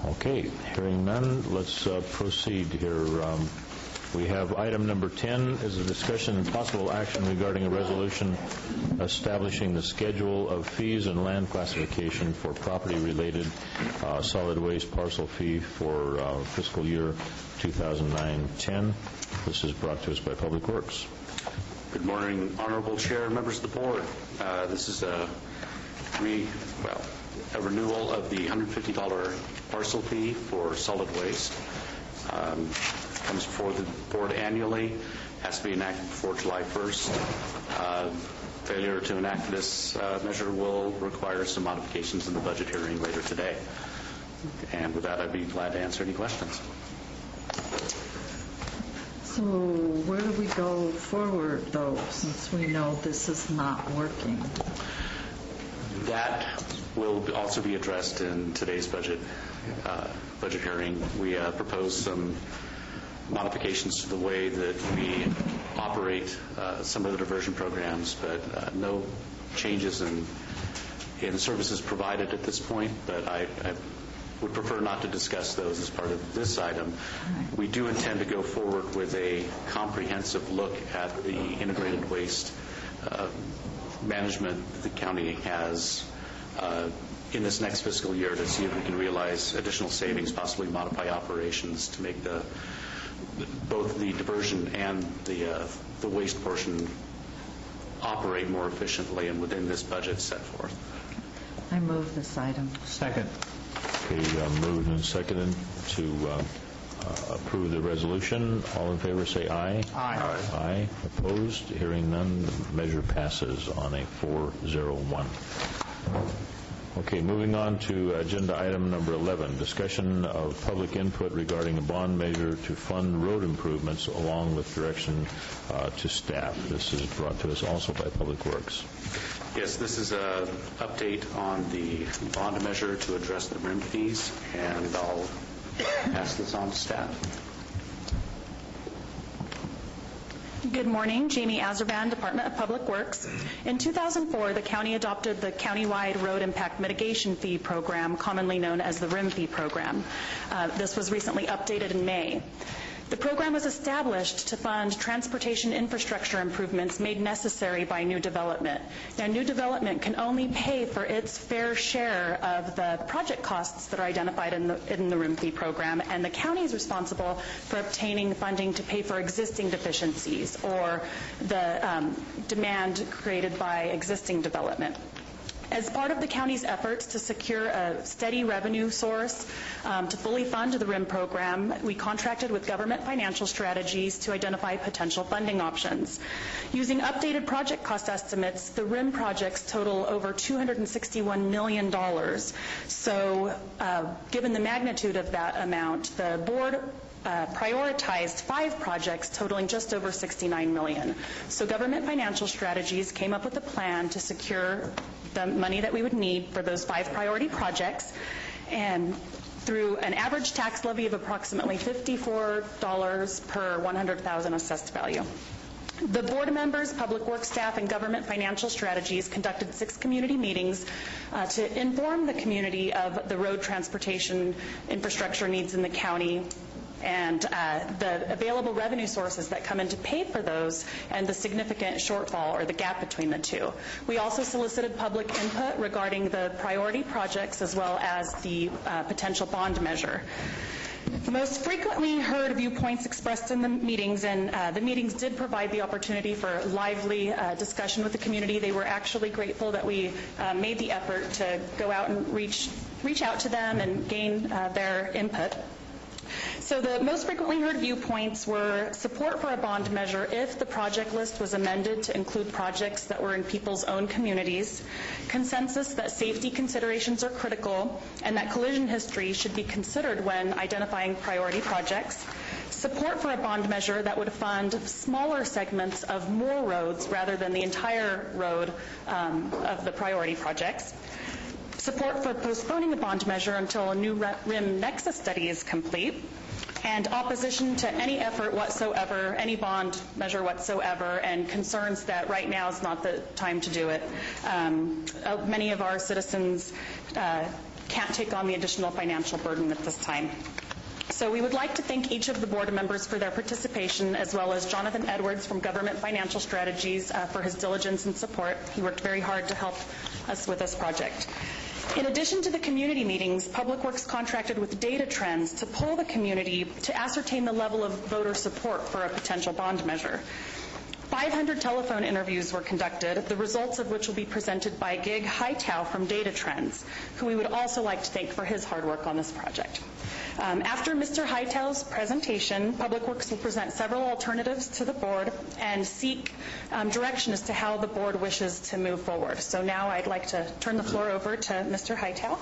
Okay, hearing none, let's proceed here. We have item number 10 is a discussion and possible action regarding a resolution establishing the schedule of fees and land classification for property-related solid waste parcel fee for fiscal year 2009-10. This is brought to us by Public Works. Good morning, Honorable Chair and members of the board. This is a renewal of the $150 parcel fee for solid waste. Comes before the board annually, has to be enacted before July 1st. Failure to enact this measure will require some modifications in the budget hearing later today. And with that, I'd be glad to answer any questions. So where do we go forward, though, since we know this is not working? That will also be addressed in today's budget hearing. We propose some modifications to the way that we operate some of the diversion programs, but no changes in services provided at this point. But I would prefer not to discuss those as part of this item. We do intend to go forward with a comprehensive look at the integrated waste management the county has in this next fiscal year to see if we can realize additional savings, possibly modify operations to make both the diversion and the waste portion operate more efficiently and within this budget set forth. I move this item. Second. Okay, moved and seconded to approve the resolution. All in favor say aye. Aye. Aye. Opposed? Hearing none, the measure passes on a 4-0-1. Okay, moving on to agenda item number 11, discussion of public input regarding a bond measure to fund road improvements along with direction to staff. This is brought to us also by Public Works. Yes, this is an update on the bond measure to address the RIM fees, and I'll pass this on to staff. Good morning. Jamie Azerban, Department of Public Works. In 2004, the county adopted the Countywide Road Impact Mitigation Fee Program, commonly known as the RIM Fee Program. This was recently updated in May. The program was established to fund transportation infrastructure improvements made necessary by new development. Now, new development can only pay for its fair share of the project costs that are identified in the RIM fee program, and the county is responsible for obtaining funding to pay for existing deficiencies or the demand created by existing development. As part of the county's efforts to secure a steady revenue source to fully fund the RIM program, we contracted with Government Financial Strategies to identify potential funding options. Using updated project cost estimates, the RIM projects total over $261 million. So given the magnitude of that amount, the board prioritized 5 projects totaling just over $69 million. So Government Financial Strategies came up with a plan to secure the money that we would need for those 5 priority projects, and through an average tax levy of approximately $54 per 100,000 assessed value. The board members, Public Works staff, and Government Financial Strategies conducted 6 community meetings to inform the community of the road transportation infrastructure needs in the county, and the available revenue sources that come in to pay for those, and the significant shortfall or the gap between the two. We also solicited public input regarding the priority projects as well as the potential bond measure. The most frequently heard viewpoints expressed in the meetings, and the meetings did provide the opportunity for lively discussion with the community. They were actually grateful that we made the effort to go out and reach out to them and gain their input. So the most frequently heard viewpoints were support for a bond measure if the project list was amended to include projects that were in people's own communities, consensus that safety considerations are critical and that collision history should be considered when identifying priority projects, support for a bond measure that would fund smaller segments of more roads rather than the entire road of the priority projects, support for postponing the bond measure until a new RIM nexus study is complete, and opposition to any effort whatsoever, any bond measure whatsoever, and concerns that right now is not the time to do it. Many of our citizens can't take on the additional financial burden at this time. So we would like to thank each of the board members for their participation, as well as Jonathan Edwards from Government Financial Strategies for his diligence and support. He worked very hard to help us with this project. In addition to the community meetings, Public Works contracted with Data Trends to poll the community to ascertain the level of voter support for a potential bond measure. 500 telephone interviews were conducted, the results of which will be presented by Gig Hightow from Data Trends, who we would also like to thank for his hard work on this project. After Mr. Hightow's presentation, Public Works will present several alternatives to the board and seek direction as to how the board wishes to move forward. So now I'd like to turn the floor over to Mr. Hightow.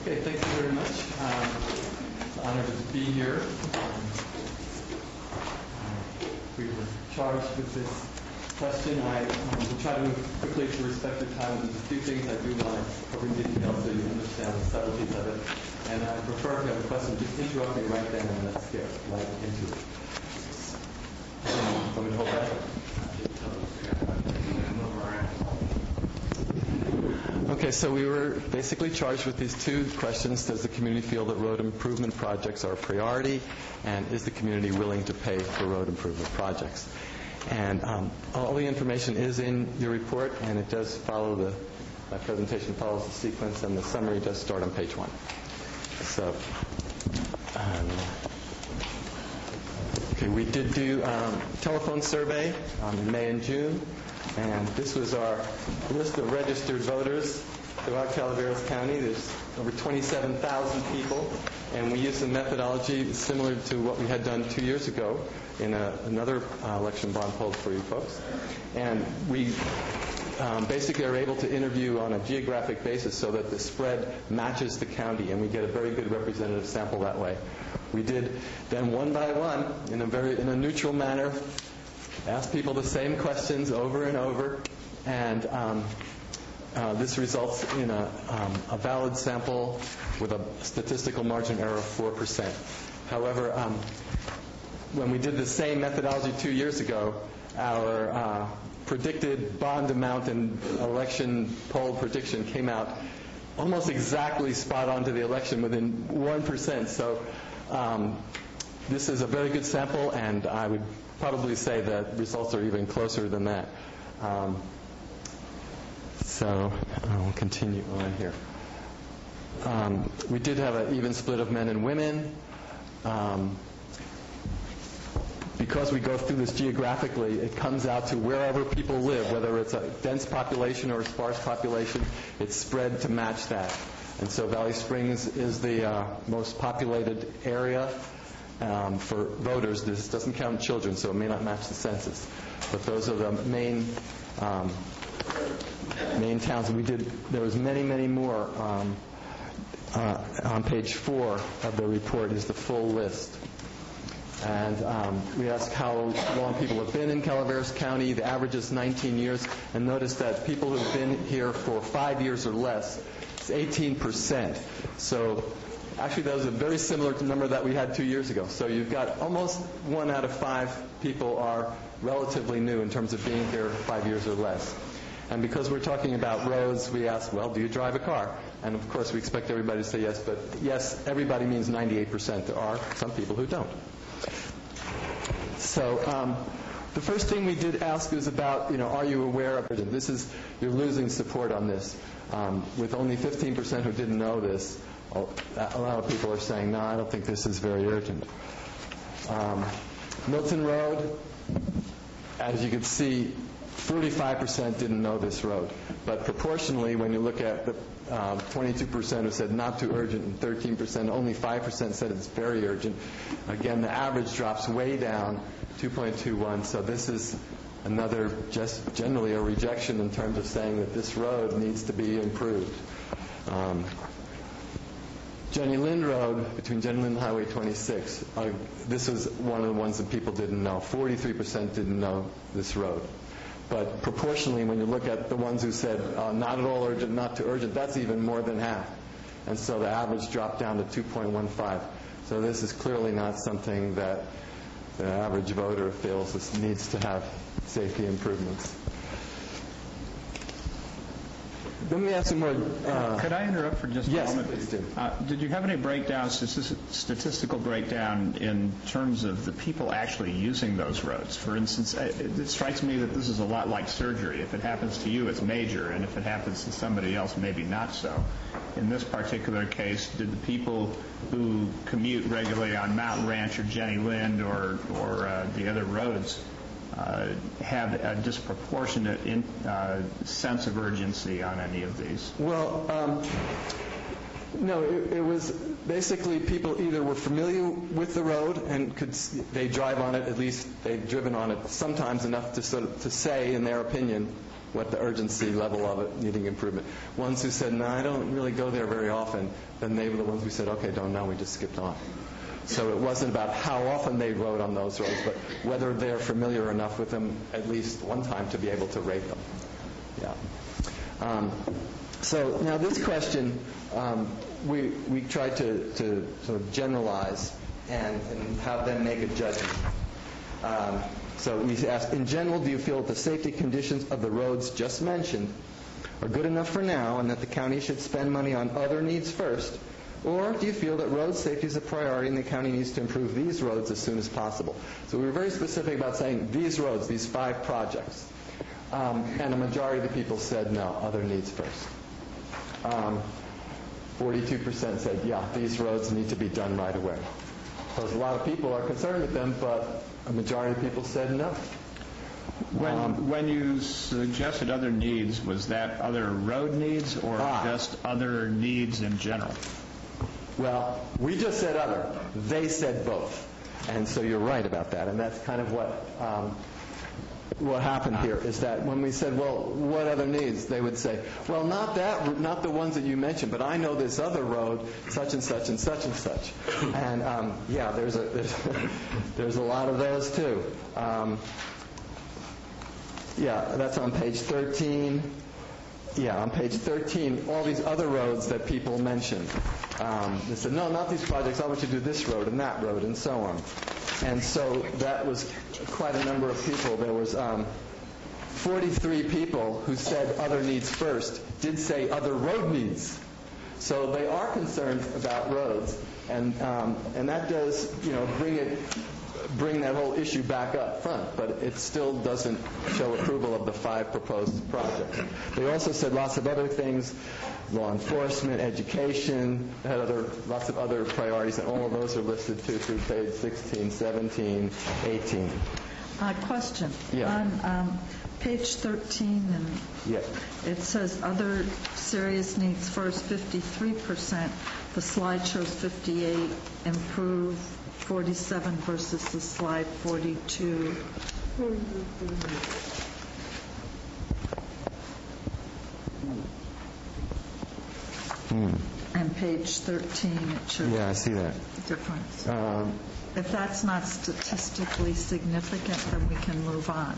Okay, thank you very much. It's an honor to be here. We were charged with this question. I will try to move quickly to respect your time. There's a few things I do want to cover in detail so you understand the subtleties of it. And I prefer if you have a question, just interrupt me right then and let's get right into it. Okay, so we were basically charged with these two questions. Does the community feel that road improvement projects are a priority? And is the community willing to pay for road improvement projects? And all the information is in your report, and it does follow my presentation follows the sequence, and the summary does start on page 1. So, okay, we did do telephone survey in May and June, and this was our list of registered voters throughout Calaveras County. There's over 27,000 people, and we used a methodology similar to what we had done 2 years ago in another election bond poll for you folks. And we basically are able to interview on a geographic basis so that the spread matches the county, and we get a very good representative sample that way. We did then one by one, in a neutral manner, ask people the same questions over and over, and this results in a valid sample with a statistical margin error of 4%. However, when we did the same methodology 2 years ago, our predicted bond amount and election poll prediction came out almost exactly spot on to the election within 1%. So this is a very good sample, and I would probably say that results are even closer than that. So I'll continue on here. We did have an even split of men and women. Because we go through this geographically, it comes out to wherever people live, whether it's a dense population or a sparse population, it's spread to match that. And so Valley Springs is the most populated area for voters. This doesn't count children, so it may not match the census. But those are the main towns. There was many, many more. On page 4 of the report is the full list. And we asked how long people have been in Calaveras County. The average is 19 years. And notice that people who have been here for 5 years or less, it's 18%. So actually that was a very similar number that we had 2 years ago. So you've got almost 1 out of 5 people are relatively new in terms of being here 5 years or less. And because we're talking about roads, we asked, well, do you drive a car? And of course we expect everybody to say yes, but yes, everybody means 98%. There are some people who don't. So the first thing we did ask is about, are you aware of it? You're losing support on this. With only 15% who didn't know this, a lot of people are saying, no, I don't think this is very urgent. Milton Road, as you can see, 45% didn't know this road. But proportionally, when you look at the 22% who said not too urgent and 13%, only 5% said it's very urgent. Again, the average drops way down, 2.21. So this is another, just generally a rejection in terms of saying that this road needs to be improved. Jenny Lind Road, between Jenny Lind and Highway 26, this was one of the ones that people didn't know. 43% didn't know this road. But proportionally, when you look at the ones who said not at all urgent, not too urgent, that's even more than half. And so the average dropped down to 2.15. So this is clearly not something that the average voter feels this needs to have safety improvements. Let me ask you more. Could I interrupt for just a moment? Yes, please do. Did you have any breakdown, statistical breakdown in terms of the people actually using those roads? For instance, it strikes me that this is a lot like surgery. If it happens to you, it's major, and if it happens to somebody else, maybe not so. In this particular case, did the people who commute regularly on Mountain Ranch or Jenny Lind or the other roads have a disproportionate sense of urgency on any of these? Well, no, it was basically people either were familiar with the road and they drive on it, at least they've driven on it sometimes enough to say, in their opinion, what the urgency level of it needing improvement. Ones who said, no, I don't really go there very often, then they were the ones who said, okay, don't know, we just skipped on. So it wasn't about how often they rode on those roads, but whether they're familiar enough with them at least one time to be able to rate them. Yeah. So now this question, we tried to sort of generalize and have them make a judgment. So we asked, in general, do you feel that the safety conditions of the roads just mentioned are good enough for now and that the county should spend money on other needs first? Or do you feel that road safety is a priority and the county needs to improve these roads as soon as possible? So we were very specific about saying these roads, these 5 projects. And a majority of the people said no, other needs first. 42% said, yeah, these roads need to be done right away. Because a lot of people are concerned with them, but a majority of people said no. When you suggested other needs, was that other road needs or just other needs in general? Well, we just said other. They said both. And so you're right about that. And that's kind of what happened here, is that when we said, well, what other needs? They would say, well, not the ones that you mentioned, but I know this other road, such and such and such and such. And yeah, there's a lot of those too. Yeah, that's on page 13. Yeah, on page 13, all these other roads that people mentioned. They said, no, not these projects. I want you to do this road and that road and so on. And so that was quite a number of people. There was 43 people who said other needs first, did say other road needs. So they are concerned about roads, and that does, bring that whole issue back up front, but it still doesn't show approval of the 5 proposed projects. They also said lots of other things, law enforcement, education, had lots of other priorities, and all of those are listed too through page 16, 17, 18. Question. Yeah. On page 13, and yeah, it says other serious needs first, 53%. The slide shows 58, improve 47 versus the slide 42. And page 13, it shows yeah, I see that difference. If that's not statistically significant, then we can move on.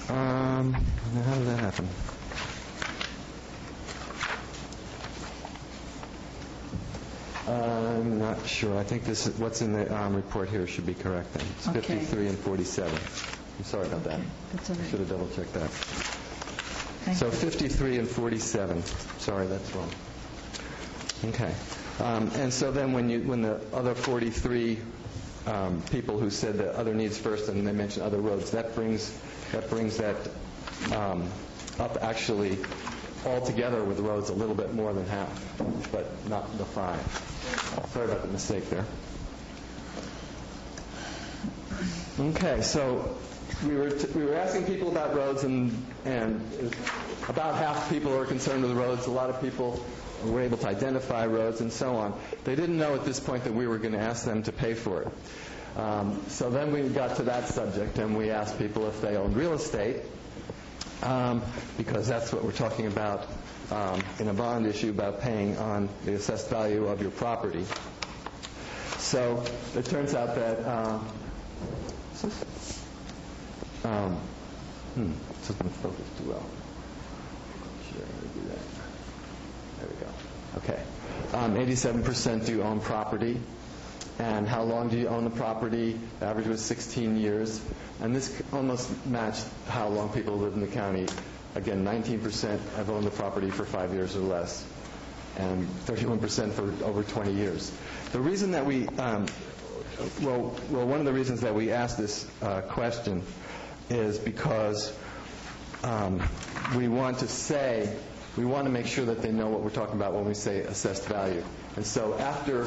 How did that happen? I'm not sure. I think what's in the report here should be correct then. It's 53 and 47. I'm sorry about that. That's all right. I should have double-checked that. Thank you. 53 and 47. Sorry, that's wrong. Okay. And so then when the other 43 people who said the other needs first and they mentioned other roads, that brings that up actually altogether with roads a little bit more than half, but not the 5. Sorry about the mistake there. Okay, so we were asking people about roads, and about half the people are concerned with roads. A lot of people were able to identify roads and so on. They didn't know at this point that we were going to ask them to pay for it. So then we got to that subject, and we asked people if they owned real estate, because that's what we're talking about in a bond issue, about paying on the assessed value of your property. So it turns out that this doesn't focus too well. Sure, do that. There we go. Okay. 87% do own property. And how long do you own the property? The average was 16 years. And this almost matched how long people live in the county. Again, 19% have owned the property for 5 years or less, and 31% for over 20 years. The reason that we, one of the reasons that we asked this question is because we want to make sure that they know what we're talking about when we say assessed value. And so after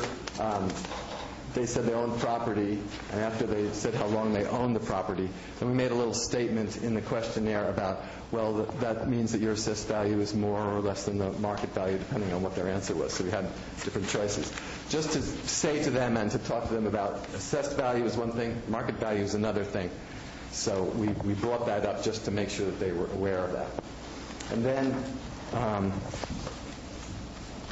they said they owned property, and after they said how long they owned the property, then we made a little statement in the questionnaire about, well, that means that your assessed value is more or less than the market value, depending on what their answer was. So we had different choices. Just to say to them and to talk to them about assessed value is one thing, market value is another thing. So we brought that up just to make sure that they were aware of that. And then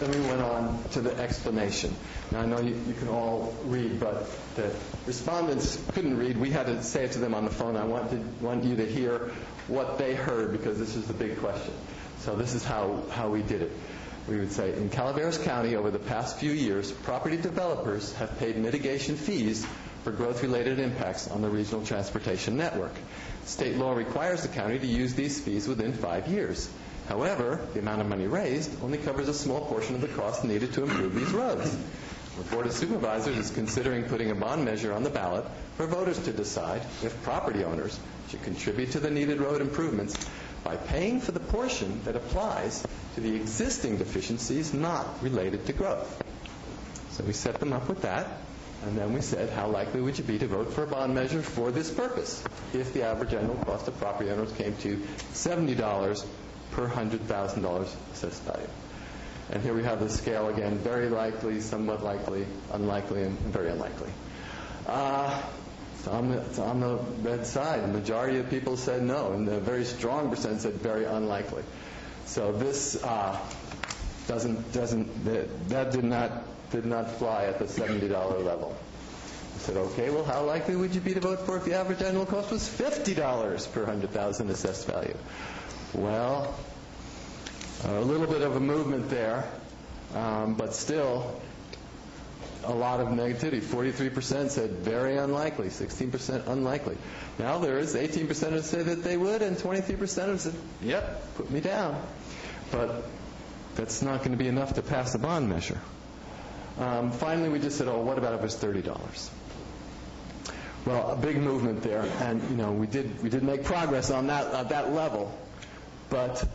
we went on to the explanation. Now, I know you can all read, but the respondents couldn't read. We had to say it to them on the phone. I want you to hear what they heard, because this is the big question. So this is how we did it. We would say, in Calaveras County, over the past few years, property developers have paid mitigation fees for growth-related impacts on the regional transportation network. State law requires the county to use these fees within 5 years. However, the amount of money raised only covers a small portion of the cost needed to improve these roads. The Board of Supervisors is considering putting a bond measure on the ballot for voters to decide if property owners should contribute to the needed road improvements by paying for the portion that applies to the existing deficiencies not related to growth. So we set them up with that, and then we said, how likely would you be to vote for a bond measure for this purpose if the average annual cost of property owners came to $70 per $100,000 assessed value? And here we have the scale again: very likely, somewhat likely, unlikely, and very unlikely. It's on the red side. The majority of people said no, and the very strong percent said very unlikely. So this did not fly at the $70 level. I said, okay, well, how likely would you be to vote for if the average annual cost was $50 per $100,000 assessed value? Well, a little bit of a movement there, but still a lot of negativity. 43% said very unlikely, 16% unlikely. Now there is 18% who say that they would, and 23% who said, yep, put me down. But that's not going to be enough to pass a bond measure. Finally, we just said, oh, what about if it's $30? Well, a big movement there, and we did make progress on that level, but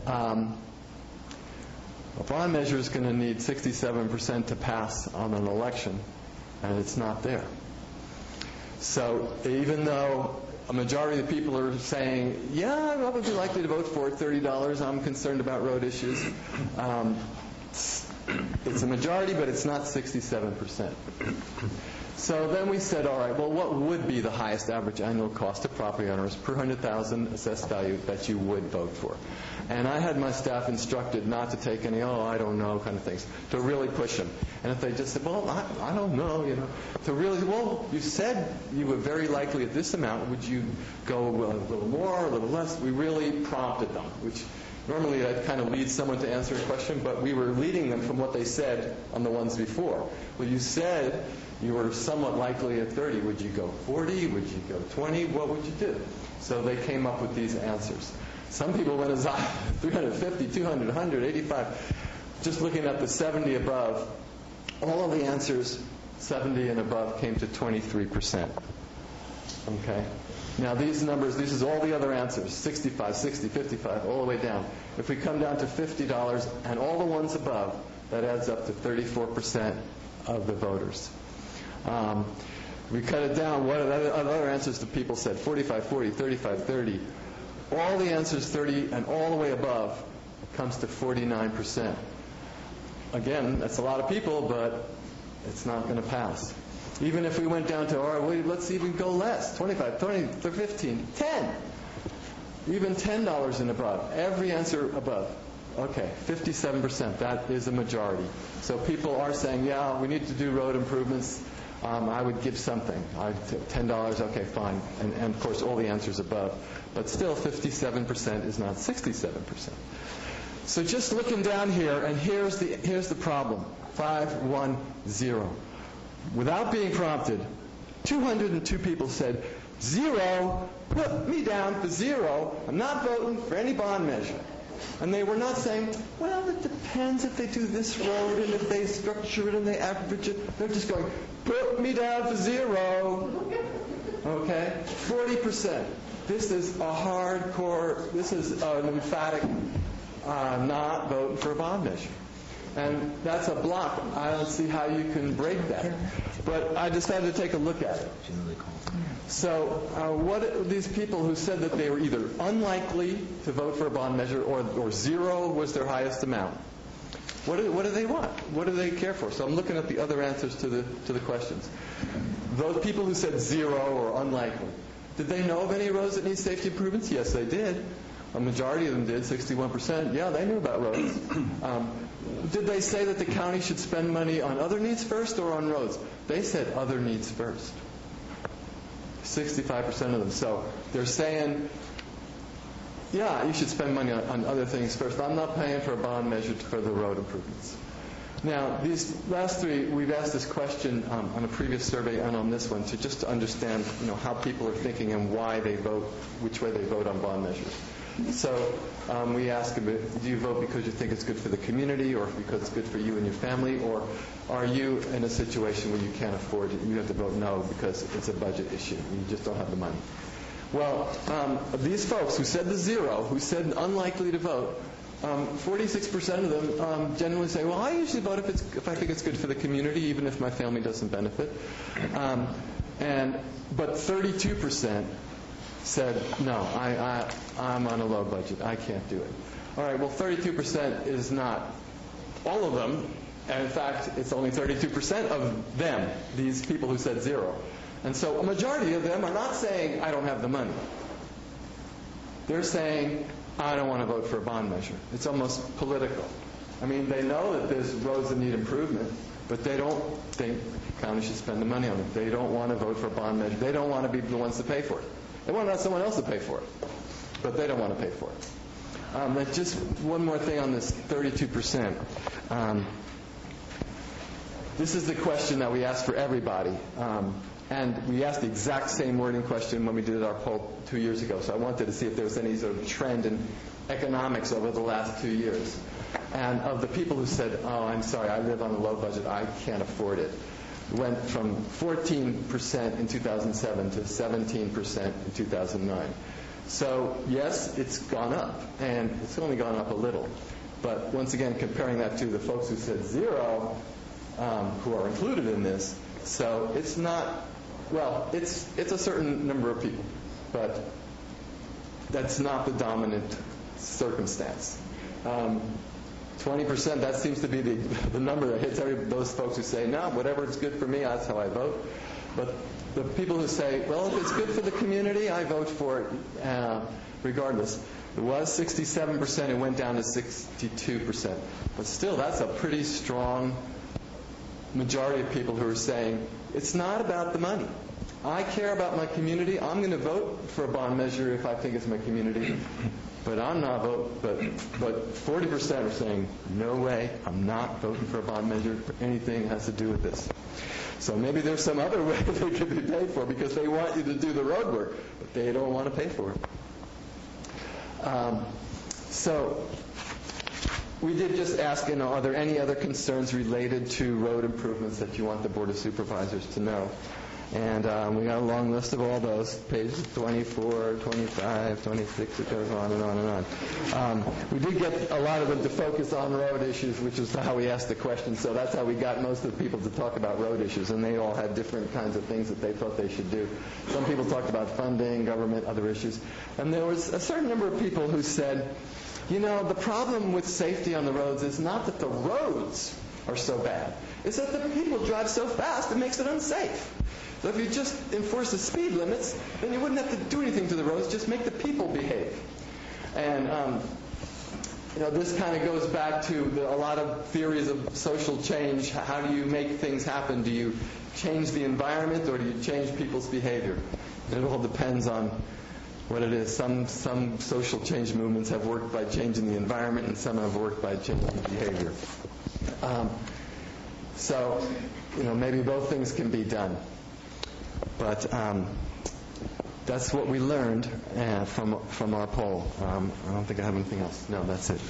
a bond measure is going to need 67% to pass on an election, and it's not there. So even though a majority of the people are saying, yeah, I would be likely to vote for it, $30, I'm concerned about road issues, it's a majority, but it's not 67%. So then we said, all right, well, what would be the highest average annual cost to property owners per $100,000 assessed value that you would vote for? And I had my staff instructed not to take any, I don't know kind of things, to really push them. And if they just said, well, I don't know, to really, well, you said you were very likely at this amount, would you go a little more, a little less? We really prompted them, which normally that kind of leads someone to answer a question, but we were leading them from what they said on the ones before. Well, you said you were somewhat likely at 30. Would you go 40? Would you go 20? What would you do? So they came up with these answers. Some people went as high 350, 200, 100, 85. Just looking at the 70 above, all of the answers 70 and above came to 23%. Okay? Now these numbers, this is all the other answers, 65, 60, 55, all the way down. If we come down to $50 and all the ones above, that adds up to 34% of the voters. We cut it down. What other answers that people said? 45, 40, 35, 30. All the answers 30 and all the way above comes to 49%. Again, that's a lot of people, but it's not going to pass. Even if we went down to, all right, let's even go less, 25, 20, 15, 10. Even $10 and above. Every answer above. Okay, 57%. That is a majority. So people are saying, yeah, we need to do road improvements. I would give something. $10, okay, fine. And of course, all the answers above. But still, 57% is not 67%. So just looking down here, and here's the problem. 510. Without being prompted, 202 people said, 0, put me down for 0. I'm not voting for any bond measure. And they were not saying, well, it depends if they do this road and if they structure it and they average it. They're just going, put me down for 0. Okay? 40%. This is a hardcore, this is an emphatic not voting for a bond measure. And that's a block. I don't see how you can break that. But I decided to take a look at it. So what these people who said that they were either unlikely to vote for a bond measure or 0 was their highest amount, what do they want? What do they care for? So I'm looking at the other answers to the questions. Those people who said 0 or unlikely, did they know of any roads that need safety improvements? Yes, they did. A majority of them did, 61%. Yeah, they knew about roads. Did they say that the county should spend money on other needs first or on roads? They said other needs first. 65% of them. So they're saying, yeah, you should spend money on other things first. I'm not paying for a bond measure for the road improvements. Now, these last three, we've asked this question on a previous survey and on this one to just to understand, how people are thinking and why they vote, which way they vote on bond measures. So we ask them, do you vote because you think it's good for the community or because it's good for you and your family, or are you in a situation where you can't afford it and you have to vote no because it's a budget issue and you just don't have the money? Well, these folks who said the zero, who said unlikely to vote, 46% of them genuinely say, well, I usually vote if I think it's good for the community, even if my family doesn't benefit. But 32% said, no, I'm on a low budget. I can't do it. All right, well, 32% is not all of them. And in fact, it's only 32% of them, these people who said zero. And so a majority of them are not saying, I don't have the money. They're saying, I don't want to vote for a bond measure. It's almost political. I mean, they know that there's roads that need improvement, but they don't think the county should spend the money on it. They don't want to vote for a bond measure. They don't want to be the ones to pay for it. They want someone else to pay for it, but they don't want to pay for it. Just one more thing on this 32%. This is the question that we asked for everybody. And we asked the exact same wording question when we did our poll 2 years ago. So I wanted to see if there was any sort of trend in economics over the last 2 years. And of the people who said, oh, I'm sorry, I live on a low budget, I can't afford it, went from 14% in 2007 to 17% in 2009. So, yes, it's gone up, and it's only gone up a little. But once again, comparing that to the folks who said zero, who are included in this, so it's not, well, it's a certain number of people, but that's not the dominant circumstance. 20%, that seems to be the number that hits those folks who say, no, whatever is good for me, that's how I vote. But the people who say, well, if it's good for the community, I vote for it regardless. It was 67%, it went down to 62%. But still, that's a pretty strong majority of people who are saying, it's not about the money. I care about my community. I'm going to vote for a bond measure if I think it's my community. But I'm not voting. But 40% are saying, no way, I'm not voting for a bond measure for anything that has to do with this. So maybe there's some other way they could be paid for because they want you to do the road work, but they don't want to pay for it. So we did just ask, are there any other concerns related to road improvements that you want the Board of Supervisors to know? And we got a long list of all those, pages 24, 25, 26, it goes on and on and on. We did get a lot of them to focus on road issues, which is how we asked the question. So that's how we got most of the people to talk about road issues, and they all had different kinds of things that they thought they should do. Some people talked about funding, government, other issues. And there was a certain number of people who said, the problem with safety on the roads is not that the roads are so bad. It's that the people drive so fast it makes it unsafe. So if you just enforce the speed limits, then you wouldn't have to do anything to the roads, just make the people behave. And, this kind of goes back to a lot of theories of social change. How do you make things happen? Do you change the environment or do you change people's behavior? And it all depends on what it is. Some social change movements have worked by changing the environment, and some have worked by changing behavior. So, maybe both things can be done. But that's what we learned from our poll. I don't think I have anything else. No, that's it.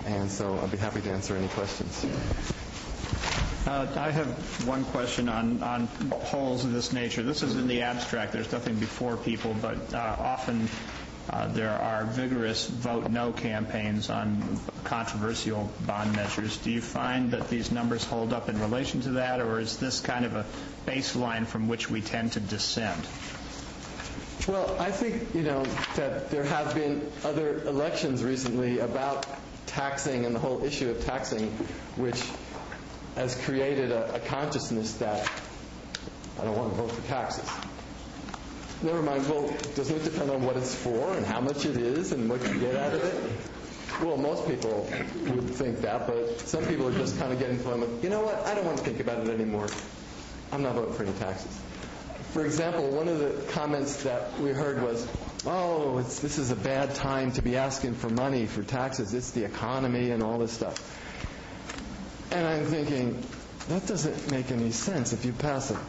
And so I'll be happy to answer any questions. I have one question on polls of this nature. This is in the abstract. There's nothing before people, but often there are vigorous vote no campaigns on controversial bond measures. Do you find that these numbers hold up in relation to that, or is this kind of a baseline from which we tend to descend? Well, I think, that there have been other elections recently about taxing and the whole issue of taxing, which has created a consciousness that I don't want to vote for taxes. Never mind, well, doesn't it depend on what it's for and how much it is and what you get out of it? Well, most people would think that, but some people are just kind of getting to the point of, you know what, I don't want to think about it anymore. I'm not voting for any taxes. For example, one of the comments that we heard was, this is a bad time to be asking for money for taxes. It's the economy and all this stuff. And I'm thinking, that doesn't make any sense. If you pass a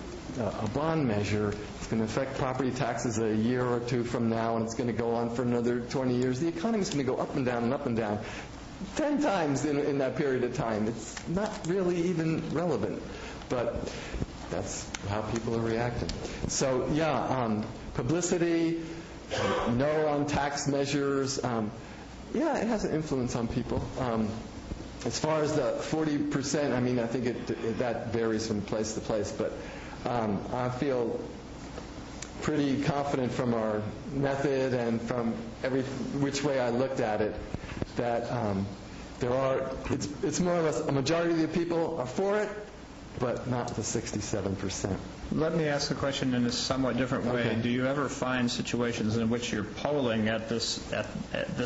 bond measure, it's going to affect property taxes a year or two from now, and it's going to go on for another 20 years. The economy's going to go up and down and up and down 10 times in that period of time. It's not really even relevant, but that's how people are reacting. So, yeah, publicity, no on tax measures. Yeah, it has an influence on people. As far as the 40%, I mean, I think that varies from place to place, but I feel pretty confident from our method and from every which way I looked at it that it's more or less a majority of the people are for it, but not the 67%. Let me ask the question in a somewhat different way. Okay. Do you ever find situations in which you're polling at this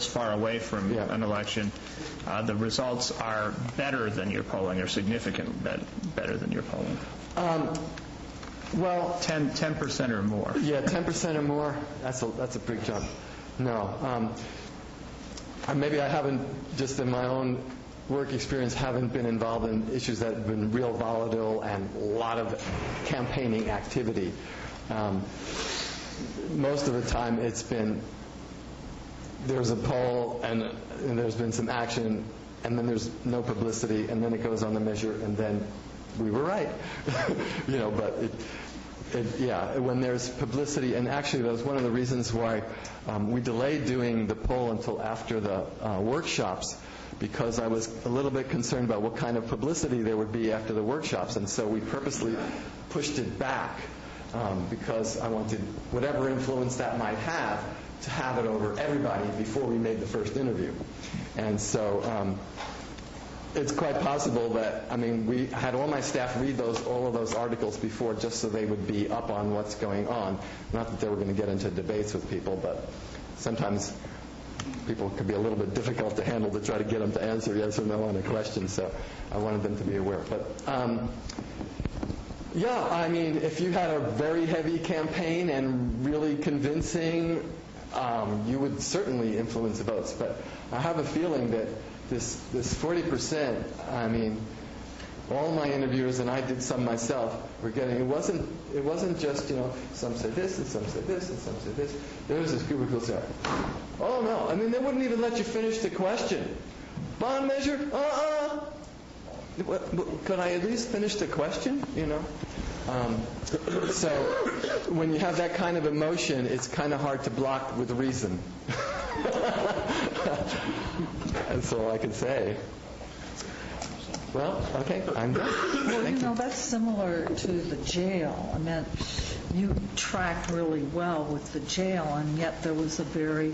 far away from an election, the results are better than your polling, or significantly better than your polling? Well, 10% or more. Yeah, 10% or more. That's a big jump. No, maybe I haven't, just in my own work experience, haven't been involved in issues that have been real volatile and a lot of campaigning activity. Most of the time it's been there's a poll and there's been some action and then there's no publicity and then it goes on the measure and then we were right. But when there's publicity, and actually that was one of the reasons why we delayed doing the poll until after the workshops, because I was a little bit concerned about what kind of publicity there would be after the workshops, and so we purposely pushed it back because I wanted whatever influence that might have to have it over everybody before we made the first interview. And so it's quite possible that, we had all my staff read all of those articles before just so they would be up on what's going on. Not that they were going to get into debates with people, but sometimes people could be a little bit difficult to handle to try to get them to answer yes or no on a question, so I wanted them to be aware. But, if you had a very heavy campaign and really convincing, you would certainly influence the votes. But I have a feeling that this 40%, all my interviewers, and I did some myself, were getting, it wasn't just, some say this, and some say this, and some say this. There was this group of people saying, oh no, they wouldn't even let you finish the question. Bond measure? Could I at least finish the question, So when you have that kind of emotion, it's kind of hard to block with reason. That's all I can say. Well, okay, I'm done. Well, that's similar to the jail. You tracked really well with the jail, and yet there was a very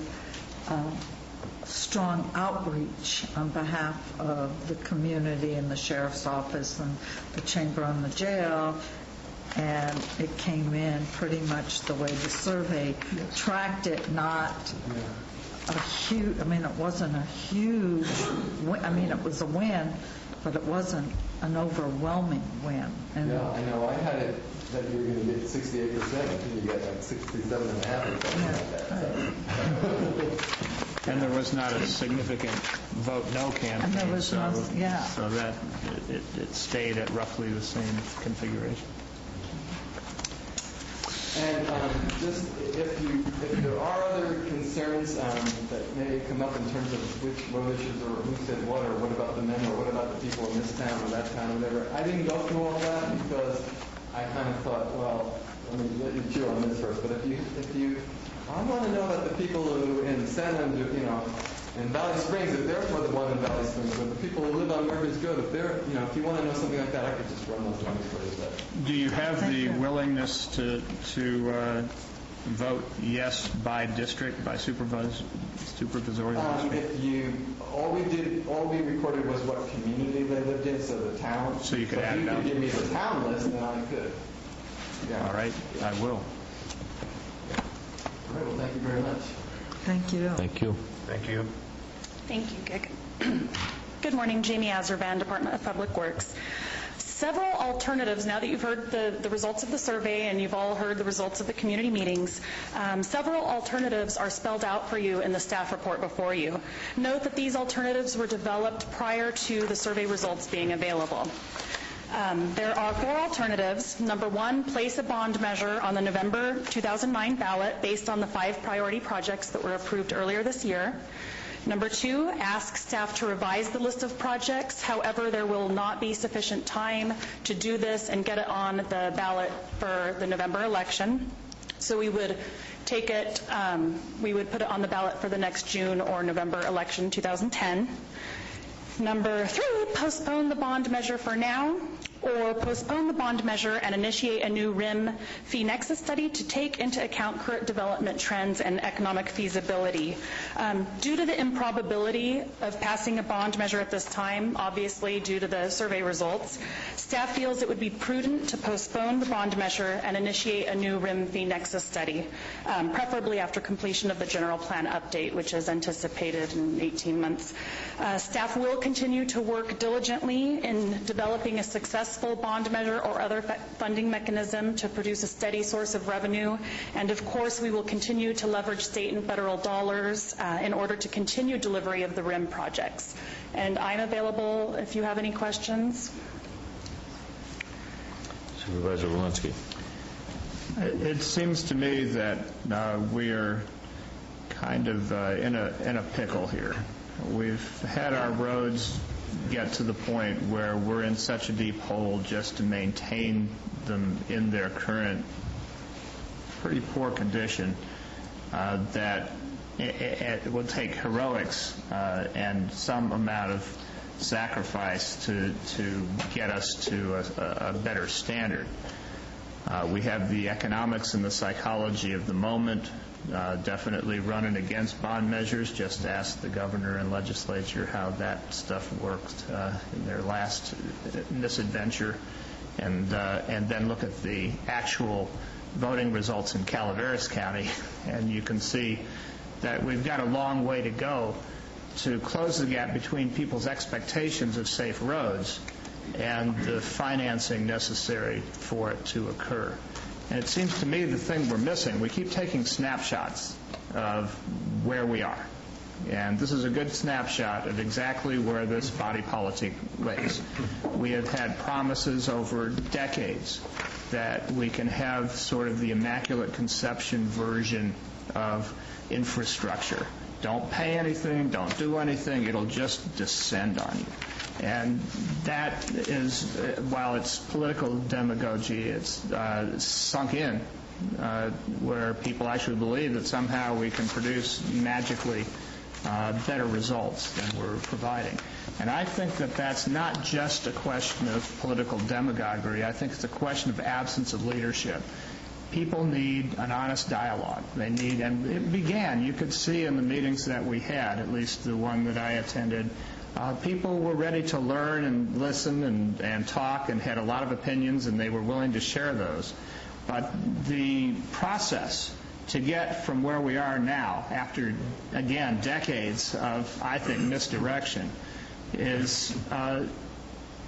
strong outreach on behalf of the community and the sheriff's office and the chamber on the jail, and it came in pretty much the way the survey tracked it, not a huge, it wasn't a huge, it was a win, but it wasn't an overwhelming win. And yeah, I know. I had it that you were going to get 68%, until you get like 67.5 or something like that. So. And there was not a significant vote no campaign, and there was so that it stayed at roughly the same configuration. And just if there are other concerns that may come up in terms of which road issues or who said what, or what about the men, or what about the people in this town or that town or whatever, I didn't go through all that because I kind of thought, well, let me let you chew on this first. But if you, I want to know about the people who in San Andrew, in Valley Springs, if they're for the one in Valley Springs, but the people who live on Murphy's Good, if they're, if you want to know something like that, I could just run those numbers for you. Do you have the willingness to vote yes by district, by supervisory district? All we recorded was what community they lived in, so the town. So you could add it up. If you could give me the town list, then I could. Yeah. All right, I will. All right, well, thank you very much. Thank you. Thank you. Thank you. Thank you, Gig. Good morning, Jamie Azervan, Department of Public Works. Several alternatives, now that you've heard the results of the survey and you've all heard the results of the community meetings, several alternatives are spelled out for you in the staff report before you. Note that these alternatives were developed prior to the survey results being available. There are 4 alternatives. Number 1, place a bond measure on the November 2009 ballot based on the 5 priority projects that were approved earlier this year. Number 2, ask staff to revise the list of projects. However, there will not be sufficient time to do this and get it on the ballot for the November election. So we would take it, we would put it on the ballot for the next June or November election 2010. Number 3, postpone the bond measure for now, or postpone the bond measure and initiate a new RIM fee nexus study to take into account current development trends and economic feasibility. Due to the improbability of passing a bond measure at this time, obviously due to the survey results, staff feels it would be prudent to postpone the bond measure and initiate a new RIM fee nexus study, preferably after completion of the general plan update, which is anticipated in 18 months. Staff will continue to work diligently in developing a successful bond measure or other funding mechanism to produce a steady source of revenue. And of course, we will continue to leverage state and federal dollars in order to continue delivery of the RIM projects. And I'm available if you have any questions. Supervisor Walensky. It seems to me that we are kind of in a pickle here. We've had our roads get to the point where we're in such a deep hole just to maintain them in their current pretty poor condition that it will take heroics and some amount of sacrifice to get us to a better standard. We have the economics and the psychology of the moment definitely running against bond measures. Just ask the governor and legislature how that stuff worked in their last misadventure, and then look at the actual voting results in Calaveras County, and you can see that we've got a long way to go to close the gap between people's expectations of safe roads and the financing necessary for it to occur. And it seems to me the thing we're missing, we keep taking snapshots of where we are. And this is a good snapshot of exactly where this body politic lays. We have had promises over decades that we can have sort of the immaculate conception version of infrastructure. Don't pay anything, don't do anything, it'll just descend on you. And that is, while it's political demagogy, it's sunk in, where people actually believe that somehow we can produce magically better results than we're providing. And I think that that's not just a question of political demagoguery. I think it's a question of absence of leadership. People need an honest dialogue. They need, and it began, you could see in the meetings that we had, at least the one that I attended, people were ready to learn and listen and talk and had a lot of opinions, and they were willing to share those. But the process to get from where we are now, after, again, decades of, I think, misdirection, is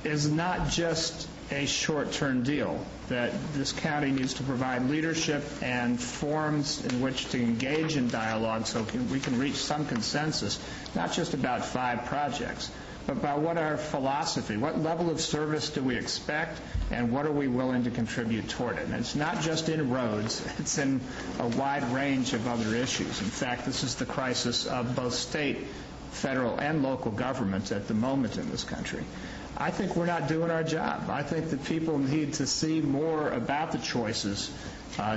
not just a short-term deal, that this county needs to provide leadership and forums in which to engage in dialogue so we can reach some consensus, not just about 5 projects, but about what our philosophy, what level of service do we expect, and what are we willing to contribute toward it. And it's not just in roads, it's in a wide range of other issues. In fact, this is the crisis of both state, federal, and local governments at the moment in this country. I think we're not doing our job. I think that people need to see more about the choices,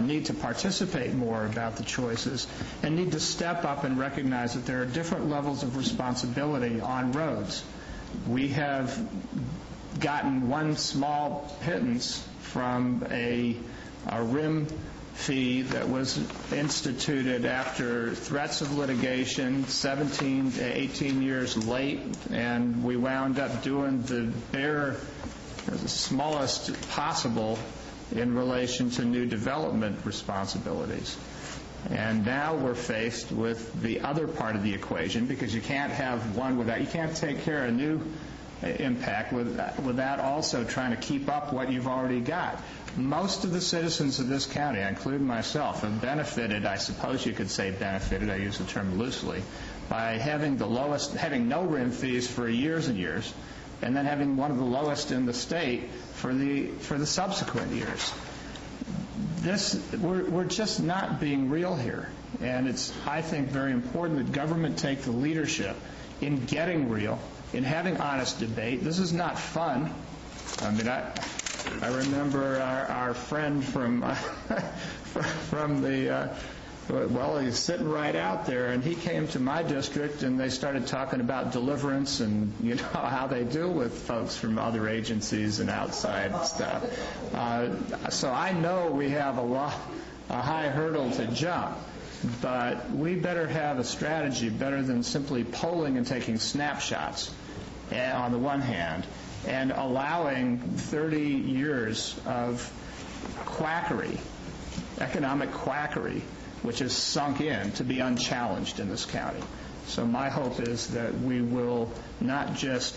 need to participate more about the choices, and need to step up and recognize that there are different levels of responsibility on roads. We have gotten one small pittance from a RIM fee that was instituted after threats of litigation, 17 to 18 years late, and we wound up doing the smallest possible in relation to new development responsibilities. And now we're faced with the other part of the equation, because you can't have one without, you can't take care of new impact without also trying to keep up what you've already got. Most of the citizens of this county, including myself, have benefited, I suppose you could say benefited, I use the term loosely, by having no RIM fees for years and years, and then having one of the lowest in the state for the subsequent years. We're just not being real here, and it's, I think, very important that government take the leadership in getting real, in having honest debate. This is not fun. I mean, I remember our friend from the well, he's sitting right out there, and he came to my district, and they started talking about deliverance and, you know, how they deal with folks from other agencies and outside stuff. So I know we have a high hurdle to jump, but we better have a strategy better than simply polling and taking snapshots on the one hand, and allowing 30 years of quackery, economic quackery, which has sunk in, to be unchallenged in this county. So my hope is that we will not just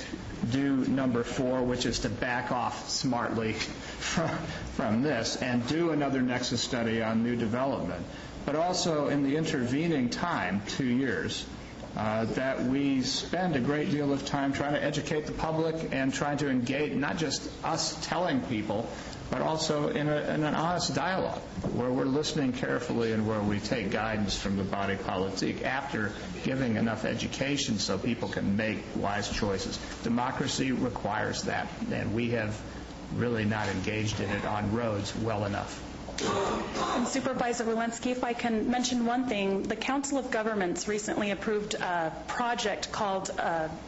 do number 4, which is to back off smartly from this, and do another nexus study on new development, but also in the intervening time, 2 years, that we spend a great deal of time trying to educate the public and trying to engage, not just us telling people, but also in an honest dialogue where we're listening carefully and where we take guidance from the body politique after giving enough education so people can make wise choices. Democracy requires that, and we have really not engaged in it on roads well enough. And Supervisor Walensky, if I can mention one thing, the Council of Governments recently approved a project called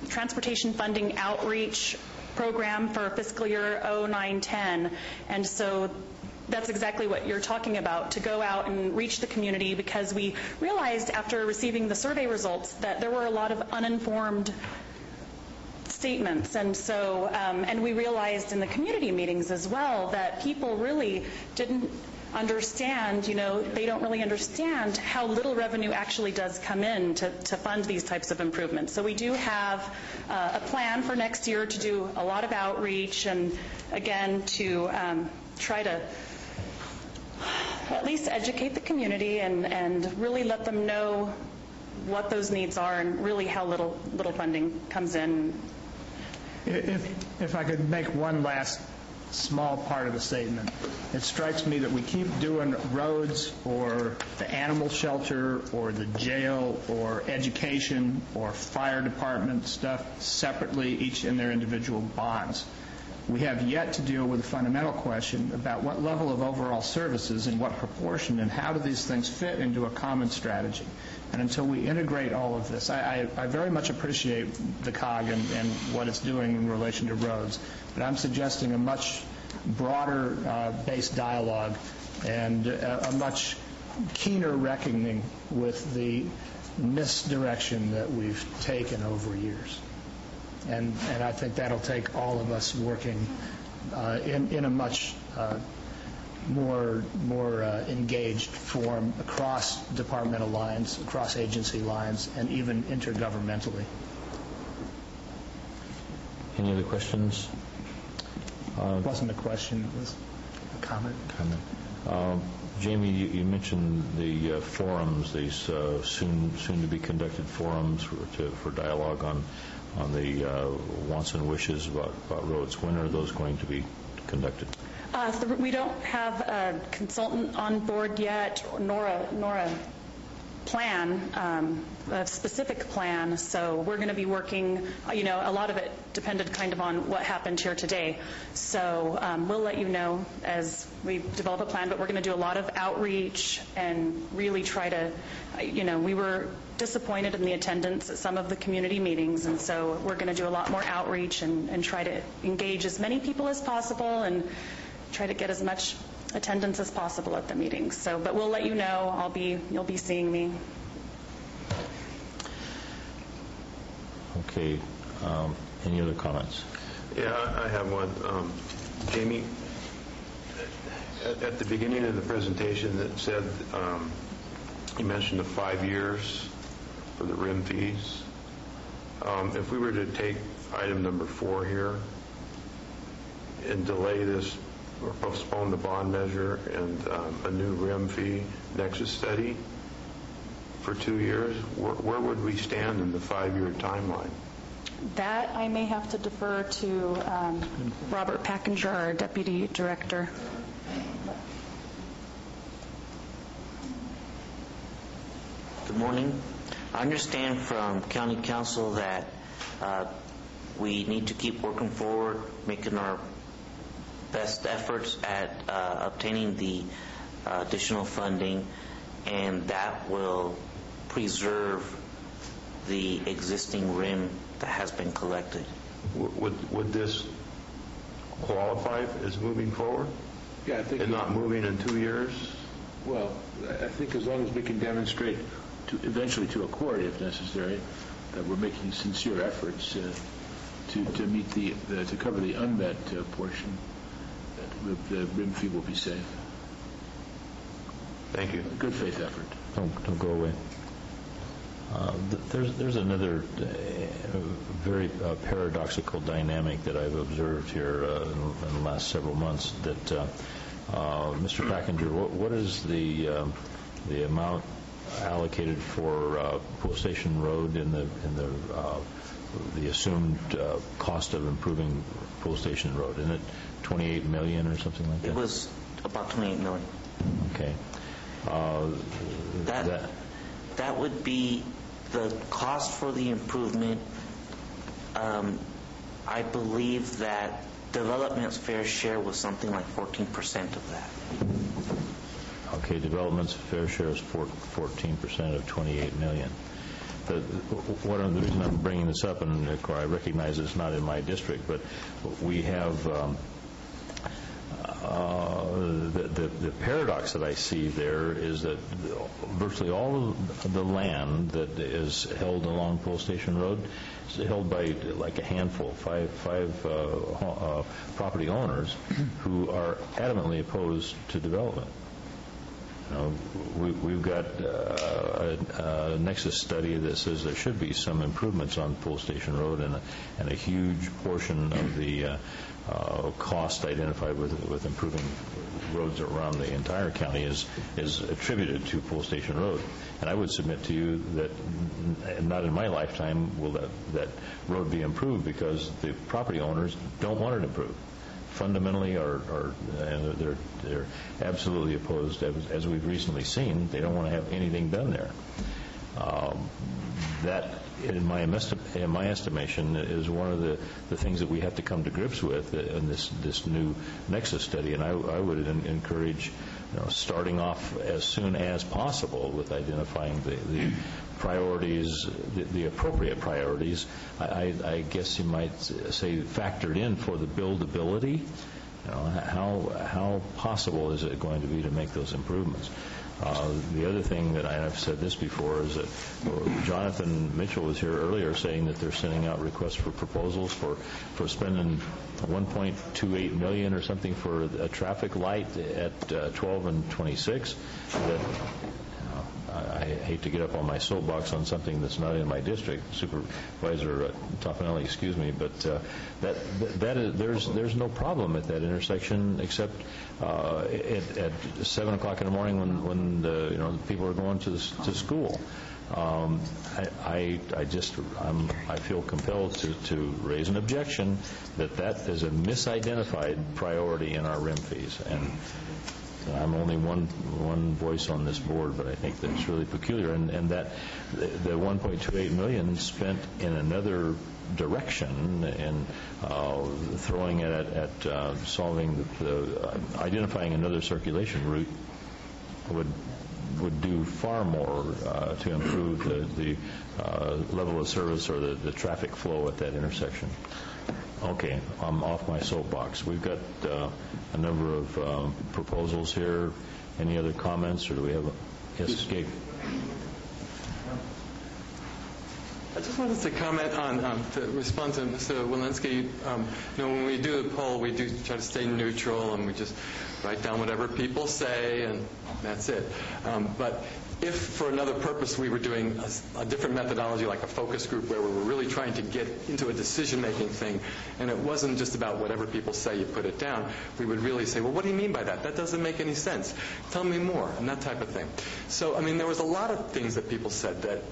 Transportation Funding Outreach Program for fiscal year 09-10, and so that's exactly what you're talking about, to go out and reach the community, because we realized after receiving the survey results that there were a lot of uninformed statements, and so and we realized in the community meetings as well that people really didn't understand, you know, they don't really understand how little revenue actually does come in to fund these types of improvements. So we do have a plan for next year to do a lot of outreach and, again, to try to at least educate the community and really let them know what those needs are and really how little funding comes in. If I could make one last small part of the statement, it strikes me that we keep doing roads or the animal shelter or the jail or education or fire department stuff separately, each in their individual bonds. We have yet to deal with the fundamental question about what level of overall services and what proportion and how do these things fit into a common strategy. And until we integrate all of this, I very much appreciate the COG and what it's doing in relation to roads, but I'm suggesting a much broader based dialogue and a much keener reckoning with the misdirection that we've taken over years. And I think that'll take all of us working in a much more engaged form across departmental lines, across agency lines, and even intergovernmentally. Any other questions? It wasn't a question, it was a comment. Jamie, you mentioned the forums, these soon-to-be conducted forums for dialogue on the wants and wishes about roads. When are those going to be conducted? We don't have a consultant on board yet, nor a plan, a specific plan. So we're going to be working, you know, a lot of it depended kind of on what happened here today. So we'll let you know as we develop a plan, but we're going to do a lot of outreach and really try to, you know, we were disappointed in the attendance at some of the community meetings, and so we're going to do a lot more outreach and try to engage as many people as possible and try to get as much attendance as possible at the meetings. So, but we'll let you know. You'll be seeing me. Okay. Any other comments? Yeah, I have one. Jamie, at the beginning of the presentation that said, you mentioned the 5 years for the RIM fees. If we were to take item number 4 here and delay this or postpone the bond measure and a new RIM fee nexus study for 2 years, where would we stand in the 5-year timeline? That I may have to defer to Robert Packinger, our Deputy Director. Good morning. I understand from County Council that we need to keep working forward, making our best efforts at obtaining the additional funding, and that will preserve the existing RIM that has been collected. Would this qualify as moving forward? Yeah, I think. And not moving in 2 years? Well, I think as long as we can demonstrate eventually to a court, if necessary, that we're making sincere efforts to meet to cover the unmet portion, that the RIM fee will be safe. Thank you. A good faith effort. Don't go away. There's another very paradoxical dynamic that I've observed here in the last several months. That Mr. Packinger, what is the amount allocated for Pool Station Road in the assumed cost of improving Pool Station Road? Isn't it $28 million or something like that? It was about $28 million. Okay. That would be the cost for the improvement. I believe that development's fair share was something like 14% of that. Okay, development's fair share is 14% of $28 million. The reason I'm bringing this up, and I recognize it's not in my district, but we have the paradox that I see there is that virtually all of the land that is held along Pool Station Road is held by like a handful, five property owners who are adamantly opposed to development. We've got a nexus study that says there should be some improvements on Pool Station Road, and a huge portion of the cost identified with improving roads around the entire county is attributed to Pool Station Road. And I would submit to you that not in my lifetime will that road be improved, because the property owners don't want it improved. Fundamentally, they're absolutely opposed. As we've recently seen, they don't want to have anything done there. That, in my estimation, is one of the things that we have to come to grips with in this new nexus study. And I would encourage, starting off as soon as possible with identifying the priorities, the appropriate priorities. I guess you might say factored in for the buildability. How possible is it going to be to make those improvements? The other thing that I've said this before is that Jonathan Mitchell was here earlier saying that they're sending out requests for proposals for spending $1.28 million or something for a traffic light at 12 and 26. That, I hate to get up on my soapbox on something that's not in my district, Supervisor Tofanelli, excuse me, but there's no problem at that intersection except at 7 o'clock in the morning when the people are going to school. I feel compelled to raise an objection that is a misidentified priority in our RIM fees. And I'm only one voice on this board, but I think that it's really peculiar, and that the $1.28 million spent in another direction and throwing it at solving identifying another circulation route would do far more to improve the level of service or the traffic flow at that intersection. Okay, I'm off my soapbox. We've got a number of proposals here. Any other comments, or do we have yes, Gabe? I just wanted to comment on to respond to Mr. Walensky. When we do the poll, we do try to stay neutral, and we just write down whatever people say, and that's it. But if for another purpose we were doing a different methodology, like a focus group, where we were really trying to get into a decision-making thing, and it wasn't just about whatever people say, you put it down, we would really say, well, what do you mean by that? That doesn't make any sense. Tell me more, and that type of thing. So, I mean, there was a lot of things that people said that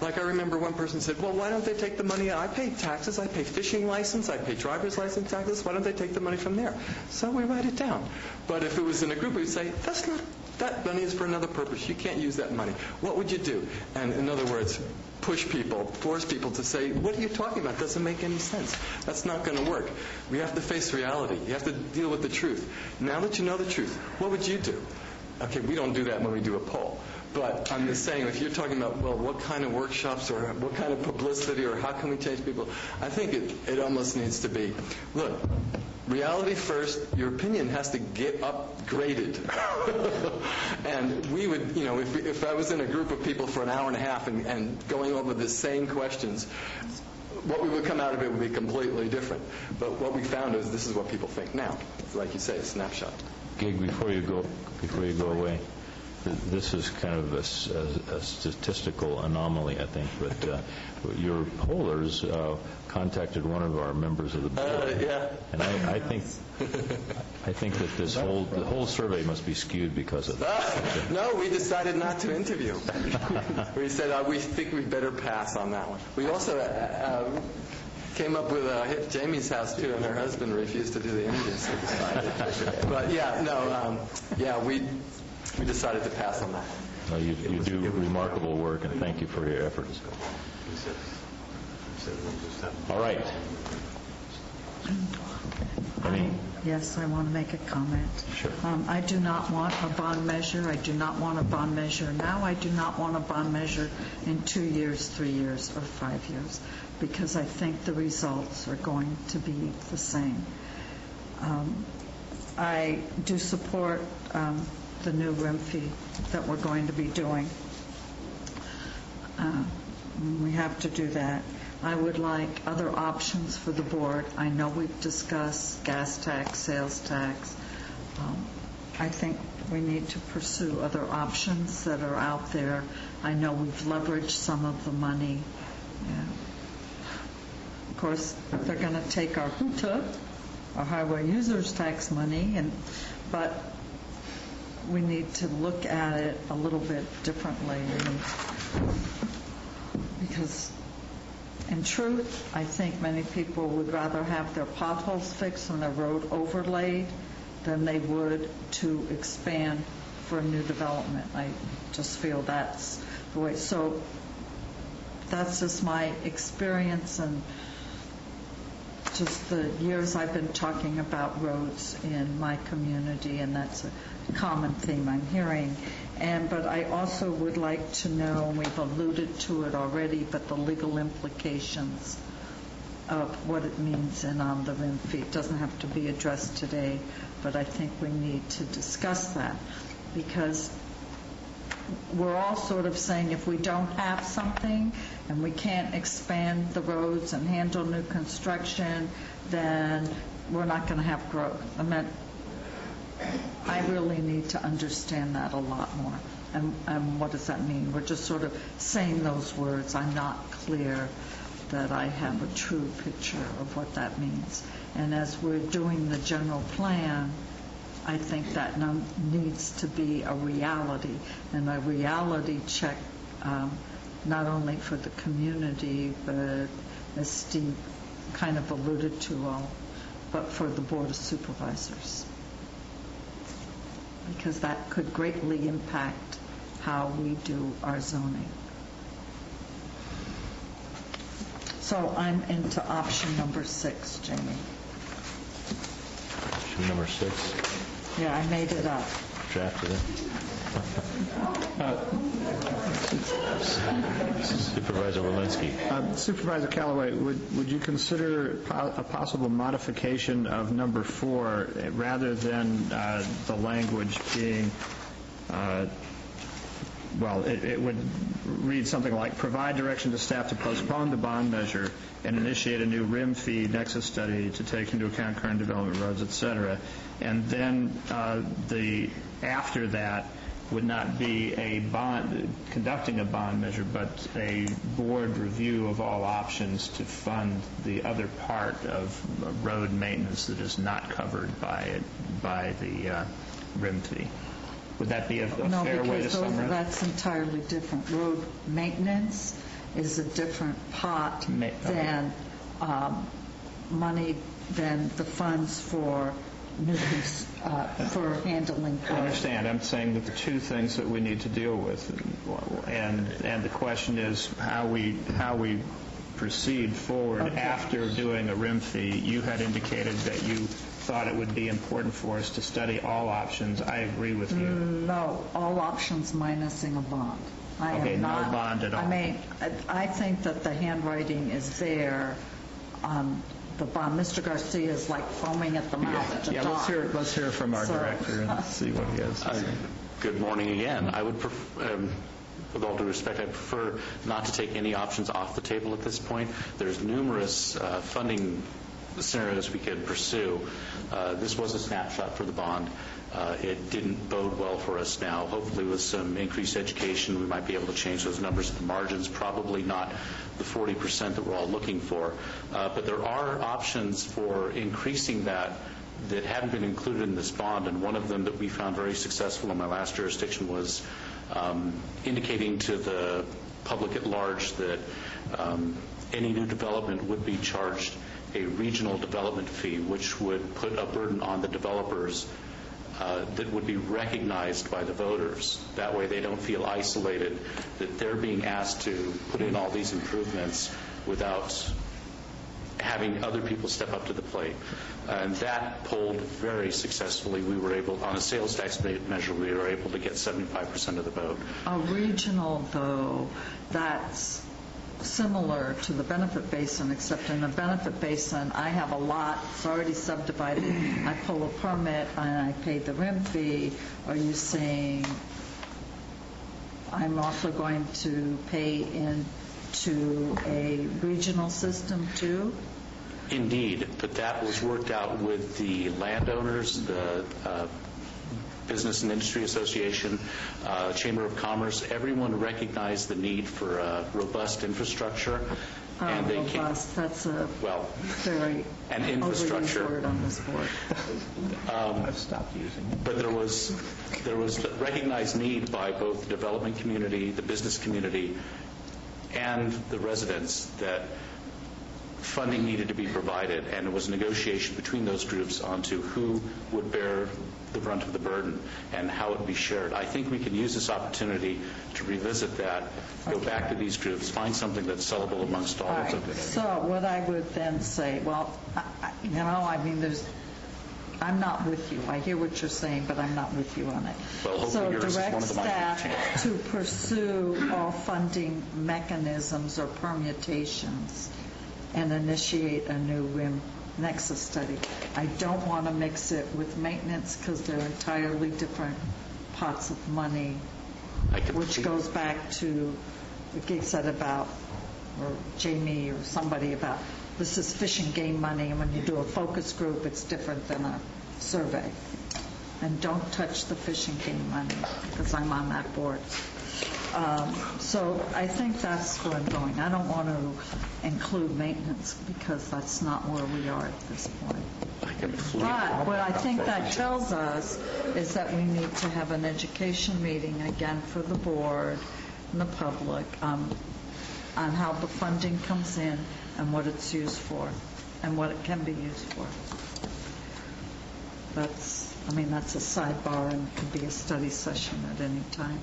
like I remember one person said, well, why don't they take the money? I pay taxes, I pay fishing license, I pay driver's license taxes. Why don't they take the money from there? So we write it down. But if it was in a group, we'd say, that money is for another purpose. You can't use that money. What would you do? And in other words, push people, force people to say, what are you talking about? It doesn't make any sense. That's not going to work. We have to face reality. You have to deal with the truth. Now that you know the truth, what would you do? Okay, we don't do that when we do a poll. But I'm just saying, if you're talking about, well, what kind of workshops or what kind of publicity or how can we change people, I think it almost needs to be, look, reality first, your opinion has to get upgraded. And we would, if I was in a group of people for an hour and a half and going over the same questions, what we would come out of it would be completely different. But what we found is this is what people think now. Like you say, a snapshot. Gig, before you go away, this is kind of a statistical anomaly, I think, but your pollers contacted one of our members of the board. Yeah. And I think that the whole survey must be skewed because of that. No, we decided not to interview. We said we think we better pass on that one. We also came up with hit Jamie's house too, and her husband refused to do the interviews. But we decided to pass on that. Well, you do remarkable work, and thank you for your efforts. All right. Yes, I want to make a comment. Sure. I do not want a bond measure. I do not want a bond measure now. I do not want a bond measure in 2 years, 3 years, or 5 years, because I think the results are going to be the same. I do support the new RIM fee that we're going to be doing. We have to do that. I would like other options for the board. I know we've discussed gas tax, sales tax. I think we need to pursue other options that are out there. I know we've leveraged some of the money. Of course, they're going to take our HUTA, our highway users tax money, but we need to look at it a little bit differently. Because in truth, I think many people would rather have their potholes fixed and their road overlaid than they would to expand for a new development. I just feel that's the way. So that's just my experience and just the years I've been talking about roads in my community, and that's a common theme I'm hearing. But I also would like to know, and we've alluded to it already, but the legal implications of what it means and on the RIM fee. It doesn't have to be addressed today, but I think we need to discuss that, because we're all sort of saying if we don't have something and we can't expand the roads and handle new construction, then we're not going to have growth. I really need to understand that a lot more. And what does that mean? We're just sort of saying those words. I'm not clear that I have a true picture of what that means. And as we're doing the general plan, I think that needs to be a reality, and a reality check not only for the community, but as Steve kind of alluded to, but for the Board of Supervisors, because that could greatly impact how we do our zoning. So I'm into option number 6, Jamie. Option number 6? Yeah, I made it up. Drafted it. Supervisor Walensky. Supervisor Callaway, would you consider a possible modification of number 4 rather than the language being, it would read something like, provide direction to staff to postpone the bond measure and initiate a new RIM fee nexus study to take into account current development roads, et cetera. And then after that, would not be a bond, conducting a bond measure, but a board review of all options to fund the other part of road maintenance that is not covered by the RIM fee. Would that be a fair way to summarize? No, because that's entirely different. Road maintenance is a different pot than money than the funds for for handling. I understand. I'm saying that the two things that we need to deal with, and the question is how we proceed forward after doing a RIM fee. You had indicated that you thought it would be important for us to study all options. I agree with you. No, all options minusing a bond. No bond at all. I think that the handwriting is there on the bond. Mr. Garcia is like foaming at the mouth to talk. Let's hear from our director and see what he has to say. Good morning again. I would prefer, with all due respect, I prefer not to take any options off the table at this point. There's numerous funding scenarios we could pursue. This was a snapshot for the bond. It didn't bode well for us now. Hopefully with some increased education we might be able to change those numbers at the margins, probably not the 40% that we're all looking for. But there are options for increasing that hadn't been included in this bond, and one of them that we found very successful in my last jurisdiction was indicating to the public at large that any new development would be charged a regional development fee, which would put a burden on the developers that would be recognized by the voters. That way they don't feel isolated, that they're being asked to put in all these improvements without having other people step up to the plate. And that polled very successfully. We were able, on a sales tax measure, we were able to get 75% of the vote. A regional, though, that's similar to the benefit basin, except in the benefit basin, I have a lot, it's already subdivided, I pull a permit and I pay the RIM fee. Are you saying I'm also going to pay into a regional system too? Indeed, but that was worked out with the landowners, the Business and Industry Association, Chamber of Commerce. Everyone recognized the need for robust infrastructure. And they robust, that's a very infrastructure word on this board. I've stopped using it. But there was recognized need by both the development community, the business community, and the residents that funding needed to be provided, and it was a negotiation between those groups onto who would bear the brunt of the burden and how it would be shared. I think we can use this opportunity to revisit that, go back to these groups, find something that's sellable amongst all of them. So what I would then say, I'm not with you. I hear what you're saying, but I'm not with you on it. Well, so yours direct is one of the staff to pursue all funding mechanisms or permutations and initiate a new RIM Nexus study. I don't want to mix it with maintenance because they're entirely different pots of money, which goes back to what Gig said about, or Jamie or somebody about, this is fish and game money, and when you do a focus group, it's different than a survey. And don't touch the fish and game money because I'm on that board. So I think that's where I'm going. I don't want to include maintenance because that's not where we are at this point. But what I think that tells us is that we need to have an education meeting again for the board and the public on how the funding comes in and what it's used for and what it can be used for. That's a sidebar and could be a study session at any time.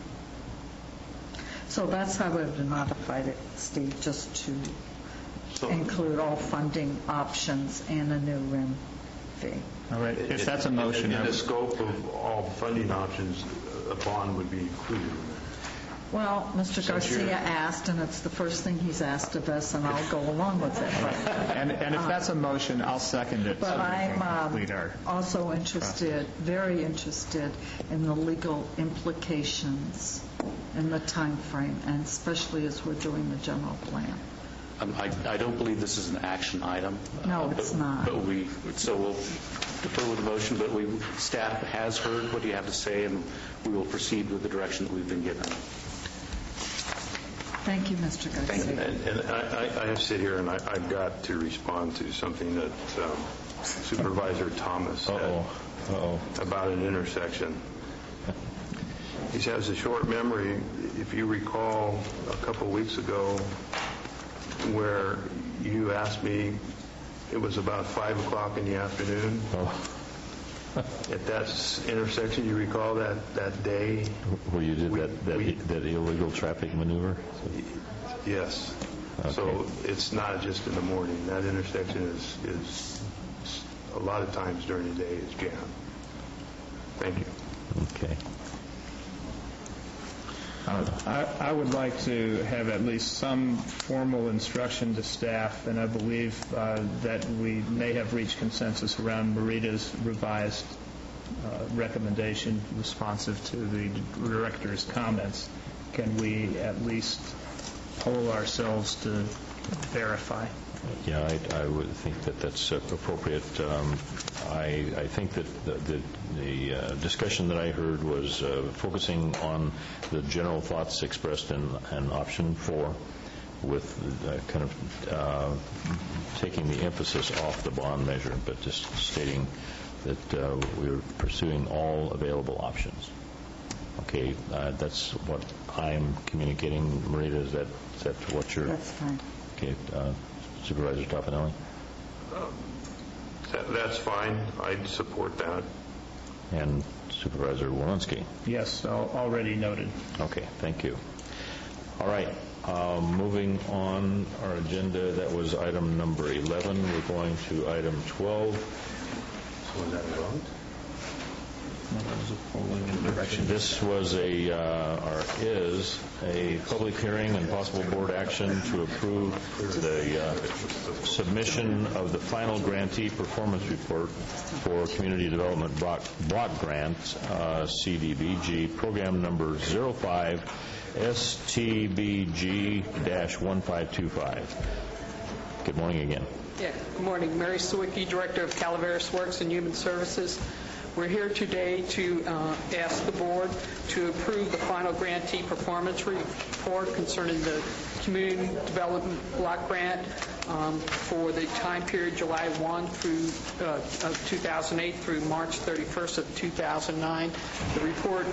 So that's how we've modified it, Steve, just to include all funding options and a new RIM fee. All right. If that's a motion. In the scope of all funding options, a bond would be included in that. Well, Mr. Garcia asked, and it's the first thing he's asked of us, and I'll go along with it. And if that's a motion, I'll second it. But I'm also very interested in the legal implications in the time frame, and especially as we're doing the general plan. I don't believe this is an action item. No, it's not. But we'll defer with the motion, but staff has heard what you have to say, and we will proceed with the direction that we've been given. Thank you, Mr. Garcia. And I have to sit here, and I've got to respond to something that Supervisor Thomas said about an intersection. He has a short memory. If you recall a couple weeks ago where you asked me, it was about 5 o'clock in the afternoon. At that intersection, you recall that day? Where you did that illegal traffic maneuver? Yes. Okay. So it's not just in the morning. That intersection is a lot of times during the day is jammed. Thank you. Okay. I would like to have at least some formal instruction to staff, and I believe that we may have reached consensus around Marita's revised recommendation responsive to the director's comments. Can we at least poll ourselves to verify? Yeah, I would think that that's appropriate. I think that the discussion that I heard was focusing on the general thoughts expressed in option 4, with kind of taking the emphasis off the bond measure, but just stating that we're pursuing all available options. Okay, that's what I'm communicating. Marita, is that what you're... That's fine. Okay, Supervisor Toffanelli? That's fine. I'd support that. And Supervisor Walensky? Yes, already noted. Okay, thank you. All right, moving on our agenda, that was item number 11. We're going to item 12. So was that a vote? This was is a public hearing and possible board action to approve the submission of the final grantee performance report for Community Development Block Grant, CDBG, program number 05 STBG-1525. Good morning again. Yeah, good morning. Mary Sawicki, Director of Calaveras Works and Human Services. We're here today to ask the board to approve the final grantee performance report concerning the Community Development Block Grant for the time period July 1 through 2008 through March 31st of 2009. The report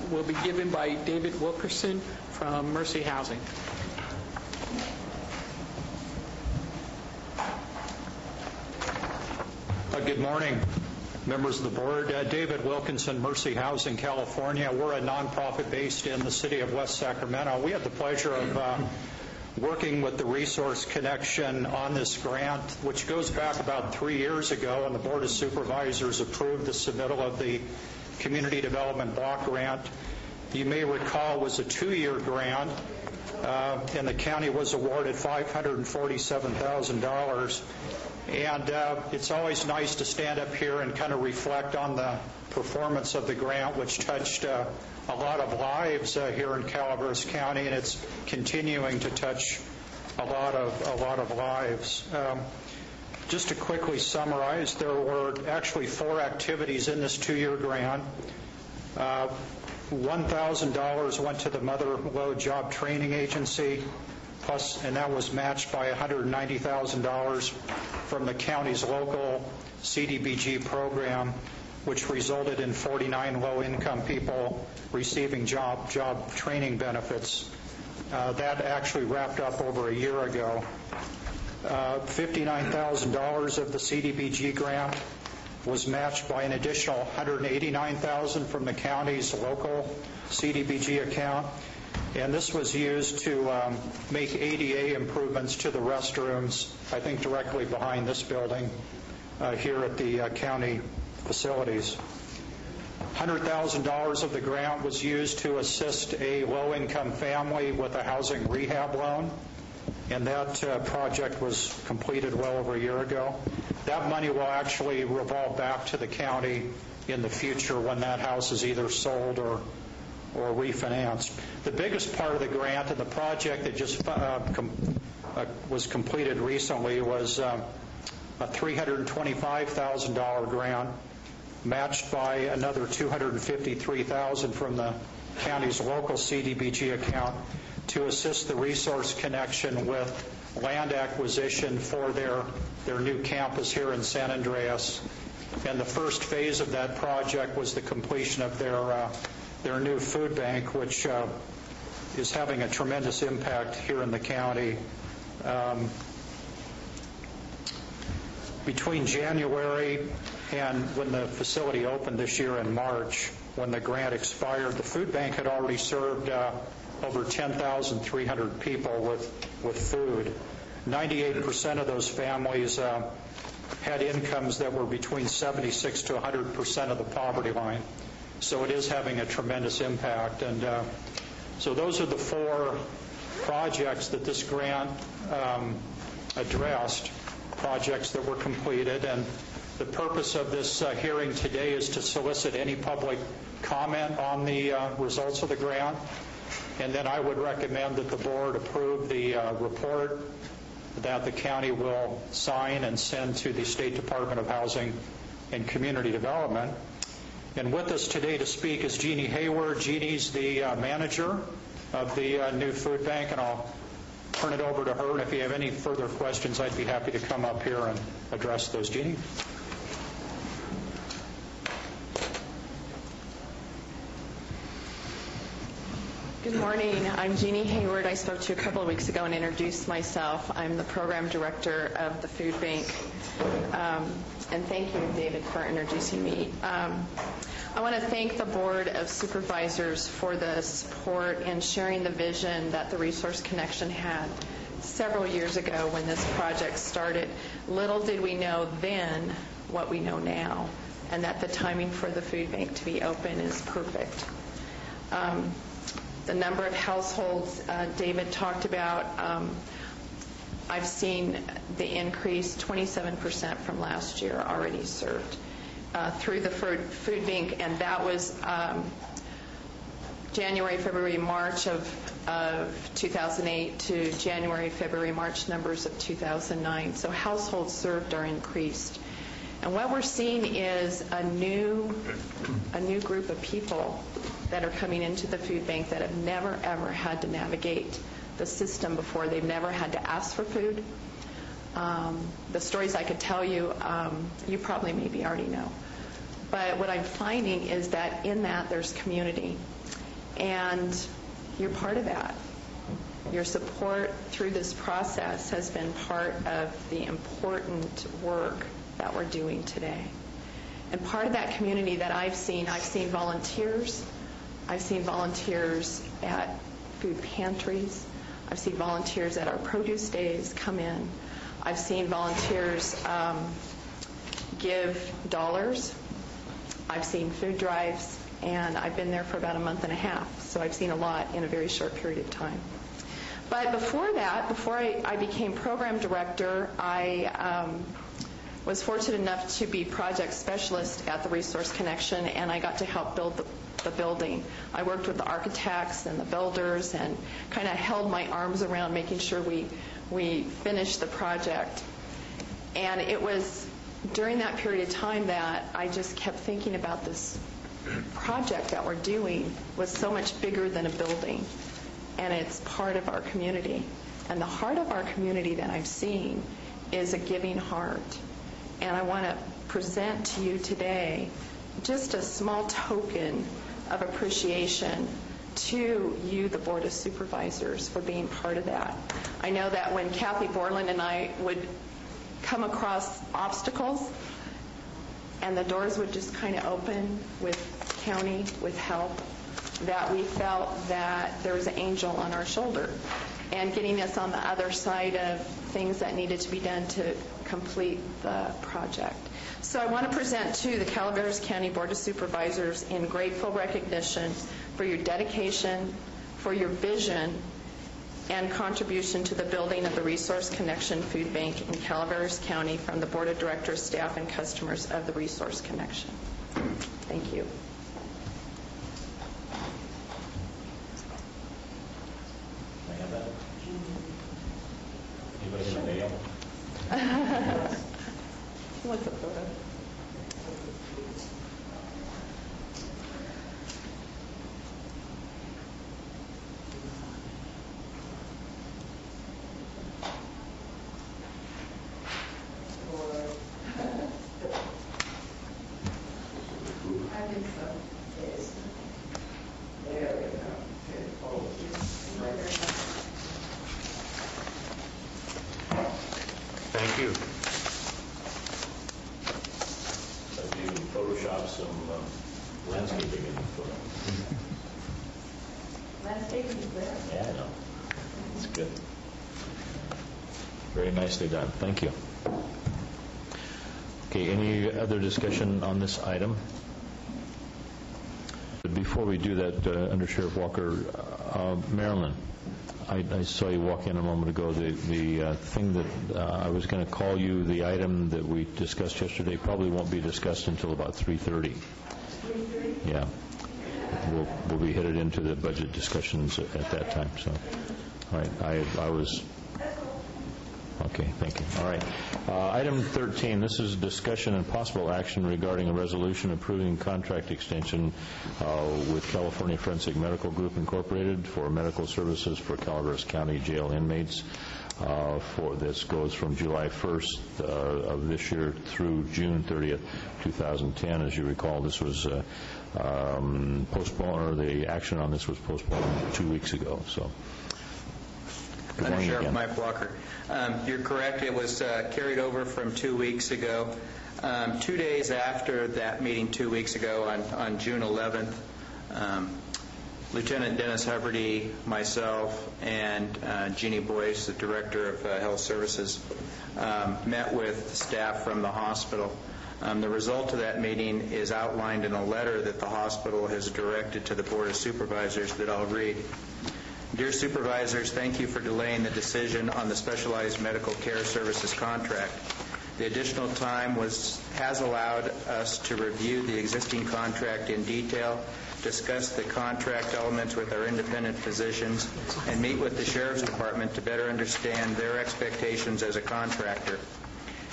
will be given by David Wilkerson from Mercy Housing. Good morning, members of the board. David Wilkinson, Mercy Housing, California. We're a nonprofit based in the city of West Sacramento. We had the pleasure of working with the Resource Connection on this grant, which goes back about 3 years ago, and the Board of Supervisors approved the submittal of the Community Development Block Grant. You may recall it was a 2-year grant, and the county was awarded $547,000. And it's always nice to stand up here and kind of reflect on the performance of the grant, which touched a lot of lives here in Calaveras County, and it's continuing to touch a lot of lives. Just to quickly summarize, there were actually 4 activities in this 2-year grant. $1,000 went to the Mother Lode Job Training Agency, and that was matched by $190,000 from the county's local CDBG program, which resulted in 49 low-income people receiving job training benefits. That actually wrapped up over a year ago. $59,000 of the CDBG grant was matched by an additional $189,000 from the county's local CDBG account. And this was used to make ADA improvements to the restrooms, I think directly behind this building here at the county facilities. $100,000 of the grant was used to assist a low-income family with a housing rehab loan, and that project was completed well over a year ago. That money will actually revolve back to the county in the future when that house is either sold or refinanced. The biggest part of the grant and the project that just was completed recently was a $325,000 grant matched by another $253,000 from the county's local CDBG account to assist the Resource Connection with land acquisition for their new campus here in San Andreas. And the first phase of that project was the completion of their new food bank, which is having a tremendous impact here in the county. Between January and when the facility opened this year in March, when the grant expired, the food bank had already served over 10,300 people with food. 98% of those families had incomes that were between 76 to 100% of the poverty line. So it is having a tremendous impact. And so those are the 4 projects that this grant addressed, projects that were completed. And the purpose of this hearing today is to solicit any public comment on the results of the grant. And then I would recommend that the board approve the report that the county will sign and send to the State Department of Housing and Community Development. And with us today to speak is Jeannie Hayward. Jeannie's the manager of the new food bank, and I'll turn it over to her. And if you have any further questions, I'd be happy to come up here and address those. Jeannie? Good morning. I'm Jeannie Hayward. I spoke to you a couple of weeks ago and introduced myself. I'm the program director of the food bank. And thank you, David, for introducing me. I want to thank the Board of Supervisors for the support and sharing the vision that the Resource Connection had several years ago when this project started. Little did we know then what we know now, and that the timing for the food bank to be open is perfect. The number of households David talked about, I've seen the increase, 27% from last year already served through the food bank, and that was January, February, March of 2008 to January, February, March numbers of 2009. So households served are increased. And what we're seeing is a new group of people that are coming into the food bank that have never, ever had to navigate the system before. They've never had to ask for food. The stories I could tell you, you probably maybe already know. But what I'm finding is that in that there's community. And you're part of that. Your support through this process has been part of the important work that we're doing today. And part of that community that I've seen volunteers. I've seen volunteers at food pantries. I've seen volunteers at our produce days come in. I've seen volunteers give dollars. I've seen food drives, and I've been there for about a month and a half. So I've seen a lot in a very short period of time. But before that, before I became program director, I was fortunate enough to be project specialist at the Resource Connection, and I got to help build the building. I worked with the architects and the builders and kind of held my arms around making sure we finished the project. And it was during that period of time that I just kept thinking about this project that we're doing was so much bigger than a building, and it's part of our community. And the heart of our community that I'm seeing is a giving heart. And I want to present to you today just a small token of appreciation to you, the Board of Supervisors, for being part of that. I know that when Kathy Borland and I would come across obstacles and the doors would just kind of open with county, with help, that we felt that there was an angel on our shoulder and getting us on the other side of things that needed to be done to complete the project. So I want to present to the Calaveras County Board of Supervisors in grateful recognition for your dedication, for your vision, and contribution to the building of the Resource Connection Food Bank in Calaveras County from the Board of Directors, staff, and customers of the Resource Connection. Thank you. Anybody in the mail? What's a photo? I think so. Yes. There we go. Thank you. I've even photoshopped some landscaping in the photo. Landscaping is there. Yeah, I know. It's good. Very nicely done. Thank you. Okay, any other discussion on this item? But before we do that, Under Sheriff Walker, Marilyn, I saw you walk in a moment ago. The thing that I was going to call you, the item that we discussed yesterday, probably won't be discussed until about 3:30. 3:30? Yeah. We'll be headed into the budget discussions at that time. So, all right. I was... Okay, thank you. All right. Item 13, this is discussion and possible action regarding a resolution approving contract extension with California Forensic Medical Group Incorporated for medical services for Calaveras County Jail inmates. This goes from July 1st of this year through June 30th, 2010. As you recall, this was postponed, or the action on this was postponed 2 weeks ago. So, good morning Sheriff again. Mike Walker. You're correct. It was carried over from 2 weeks ago. 2 days after that meeting 2 weeks ago, on June 11th, Lieutenant Dennis Huberty, myself, and Jeannie Boyce, the Director of Health Services, met with staff from the hospital. The result of that meeting is outlined in a letter that the hospital has directed to the Board of Supervisors that I'll read. Dear Supervisors, thank you for delaying the decision on the Specialized Medical Care Services contract. The additional time has allowed us to review the existing contract in detail, discuss the contract elements with our independent physicians, and meet with the Sheriff's Department to better understand their expectations as a contractor.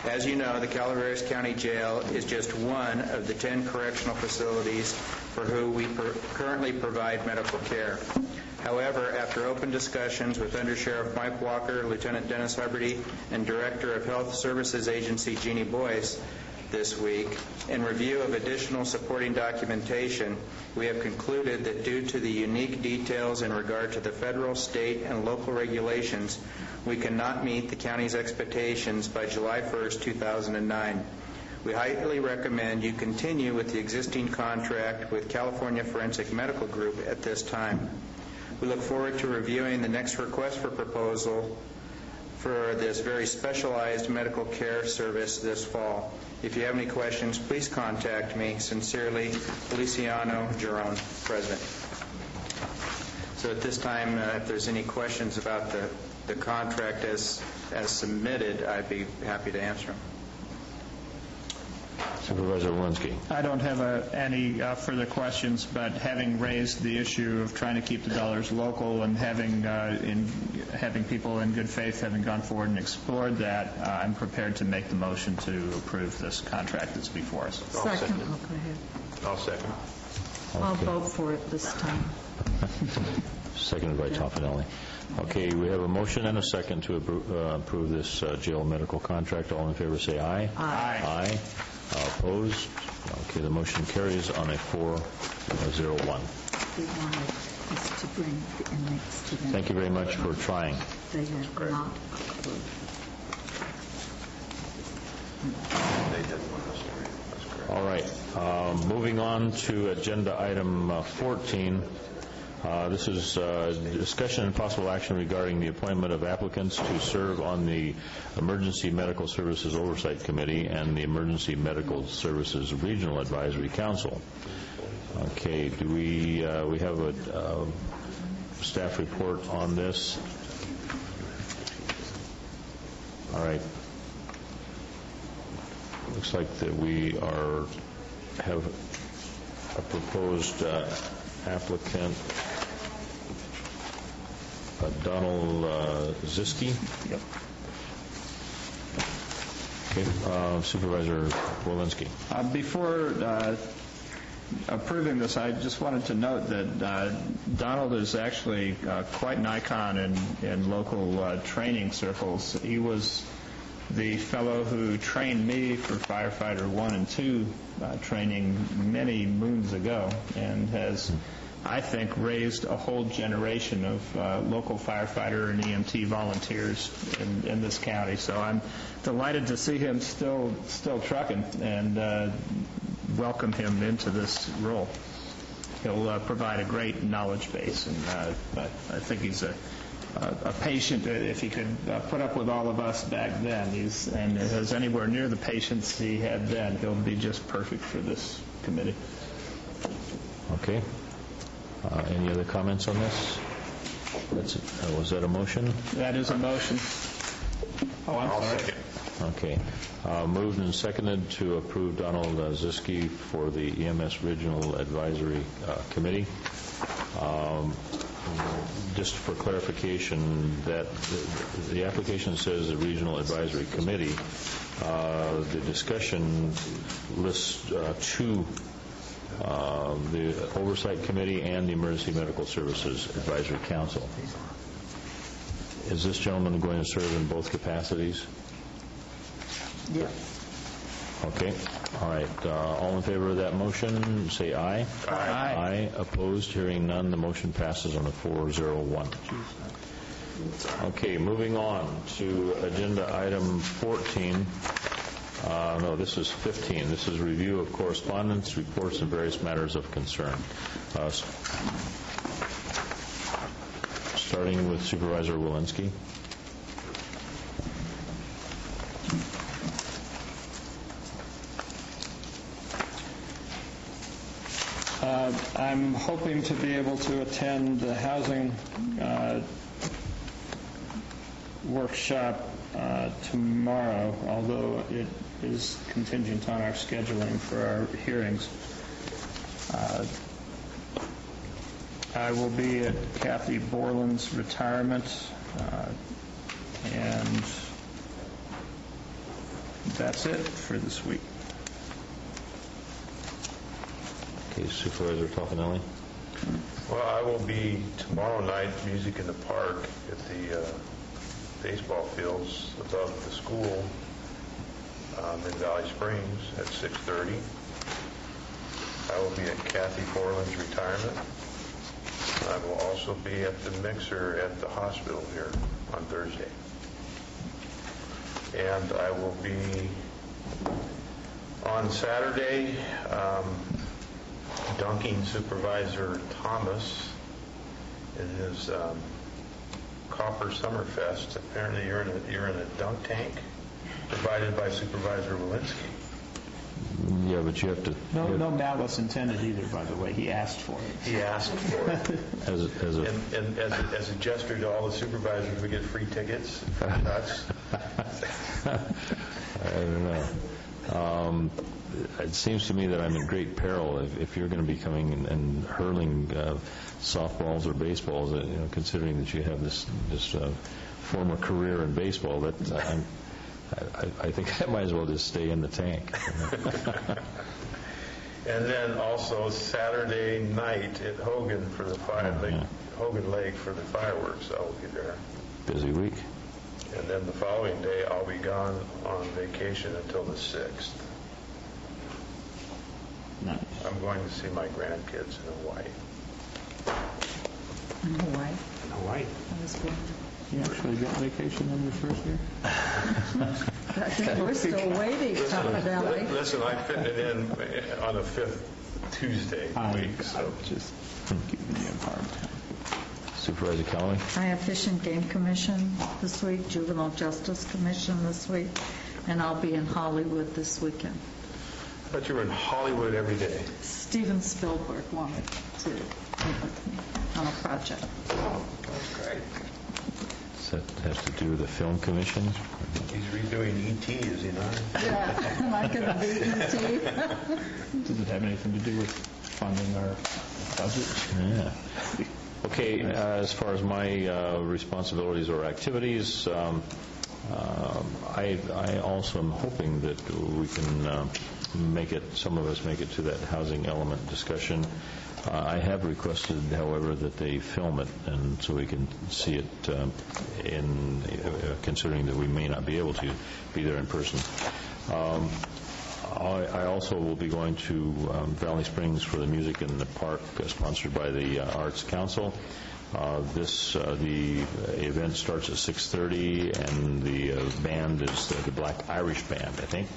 As you know, the Calaveras County Jail is just one of the 10 correctional facilities for who we currently provide medical care. However, after open discussions with Under Sheriff Mike Walker, Lieutenant Dennis Huberty, and Director of Health Services Agency Jeannie Boyce this week, in review of additional supporting documentation, we have concluded that due to the unique details in regard to the federal, state, and local regulations, we cannot meet the county's expectations by July 1st, 2009. We highly recommend you continue with the existing contract with California Forensic Medical Group at this time. We look forward to reviewing the next request for proposal for this very specialized medical care service this fall. If you have any questions, please contact me. Sincerely, Feliciano Giron, President. So at this time, if there's any questions about the contract as submitted, I'd be happy to answer them. Supervisor Walensky. I don't have any further questions, but having raised the issue of trying to keep the dollars local and having people in good faith having gone forward and explored that, I'm prepared to make the motion to approve this contract that's before us. Second. Oh, go ahead. I'll second. I'll vote for it this time. Seconded by Toffenelli. Okay, we have a motion and a second to approve this jail medical contract. All in favor say aye. Aye. Aye. Opposed? Okay, the motion carries on a 4-0-1. We wanted us to bring the inmates to them. Thank you very much for trying. They have not approved. All right, moving on to agenda item 14. This is discussion and possible action regarding the appointment of applicants to serve on the Emergency Medical Services Oversight Committee and the Emergency Medical Services Regional Advisory Council. Okay, do we have a staff report on this? All right. Looks like that we have a proposed applicant, Donald Ziski. Yep. Okay. Supervisor Walensky. Before approving this, I just wanted to note that Donald is actually quite an icon in local training circles. He was the fellow who trained me for Firefighter 1 and 2 training many moons ago, and has, I think, raised a whole generation of local firefighter and EMT volunteers in this county. So I'm delighted to see him still trucking, and welcome him into this role. He'll provide a great knowledge base, and I think he's a patient. If he could put up with all of us back then, and is anywhere near the patience he had then, he'll be just perfect for this committee. Okay. Any other comments on this? Was that a motion? That is a motion. Oh, I'm sorry. Second. Okay. Moved and seconded to approve Donald Ziske for the EMS Regional Advisory Committee. Just for clarification, that the application says the Regional Advisory Committee. The discussion lists two, the Oversight Committee and the Emergency Medical Services Advisory Council. Is this gentleman going to serve in both capacities? Yeah. Okay. All right. All in favor of that motion, say aye. Aye. Aye. Opposed? Hearing none, the motion passes on a 4-0-1. Okay, moving on to agenda item 14. No, this is 15. This is review of correspondence, reports, and various matters of concern. Starting with Supervisor Walensky. I'm hoping to be able to attend the housing workshop tomorrow, although it is contingent on our scheduling for our hearings. I will be at Kathy Borland's retirement, and that's it for this week. Okay, Supervisor Toffenelli. Well, I will be tomorrow night, Music in the Park at the baseball fields above the school in Valley Springs at 6:30. I will be at Kathy Borland's retirement. I will also be at the mixer at the hospital here on Thursday. And I will be on Saturday dunking Supervisor Thomas in his Copper Summerfest. Apparently you're in a dunk tank provided by Supervisor Walensky. Yeah, but you have to... No malice intended either, by the way. He asked for it. He asked for it. As a gesture to all the supervisors, we get free tickets. Nuts. I don't know. It seems to me that I'm in great peril if you're going to be coming and hurling softballs or baseballs, considering that you have this former career in baseball. That I think I might as well just stay in the tank. And then also Saturday night at Hogan for the Hogan Lake for the fireworks. I will be there. Busy week. And then the following day I'll be gone on vacation until the 6th. Nice. I'm going to see my grandkids in Hawaii. In Hawaii? In Hawaii. That was good. You actually get vacation on your first year? I think we're still waiting, Toffenelli. Listen, I'm fitting it in on the 5th Tuesday week. So just giving you a hard time. Supervisor Callaway? I have Fish and Game Commission this week, Juvenile Justice Commission this week, and I'll be in Hollywood this weekend. I thought you were in Hollywood every day. Steven Spielberg wanted to meet with me on a project. Oh, that's great. Does that have to do with the Film Commission? He's redoing E.T., is he not? Yeah, am I going to be E.T.? Does it have anything to do with funding our budget? Yeah. Okay, as far as my responsibilities or activities, I also am hoping that we can some of us make it to that housing element discussion. I have requested, however, that they film it, and so we can see it considering that we may not be able to be there in person. I also will be going to Valley Springs for the Music in the Park, sponsored by the Arts Council. The event starts at 6:30, and the band is the Black Irish Band, I think.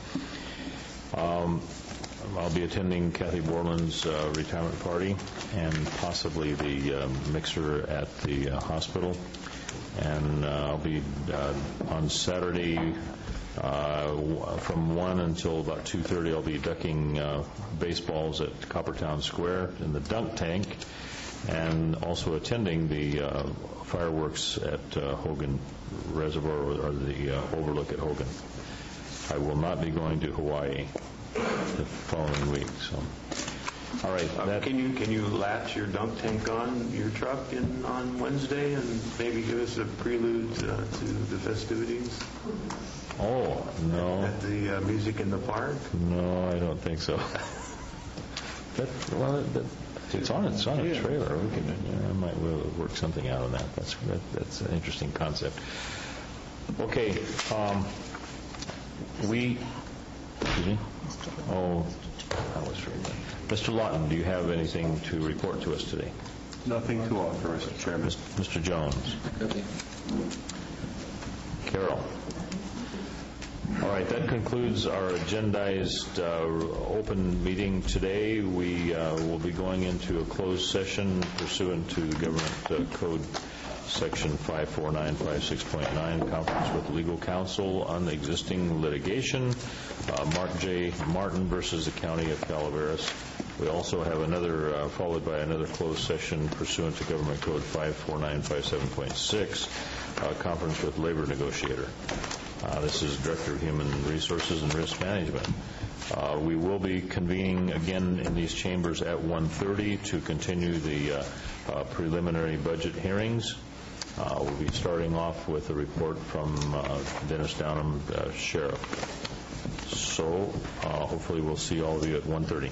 I'll be attending Kathy Borland's retirement party and possibly the mixer at the hospital. And I'll be on Saturday from 1 until about 2:30. I'll be ducking baseballs at Coppertown Square in the dunk tank, and also attending the fireworks at Hogan Reservoir, or the overlook at Hogan. I will not be going to Hawaii the following week. So, all right. Can you latch your dunk tank on your truck on Wednesday and maybe give us a prelude to the festivities? Oh, no. At the Music in the Park? No, I don't think so. It's on a trailer. We can, I might work something out on that. That's an interesting concept. Okay. Excuse me? Oh, that was true. Mr. Lawton, do you have anything to report to us today? Nothing to offer, Mr. Chairman. Mr. Jones? Okay. Carol? All right, that concludes our agendized open meeting today. We will be going into a closed session pursuant to Government Code Section 54956.9, conference with legal counsel on the existing litigation, Mark J. Martin versus the County of Calaveras. We also have another, followed by another closed session pursuant to Government Code 54957.6, conference with labor negotiator. This is Director of Human Resources and Risk Management. We will be convening again in these chambers at 1:30 to continue the preliminary budget hearings. We'll be starting off with a report from Dennis Downham, Sheriff. So hopefully we'll see all of you at 1:30.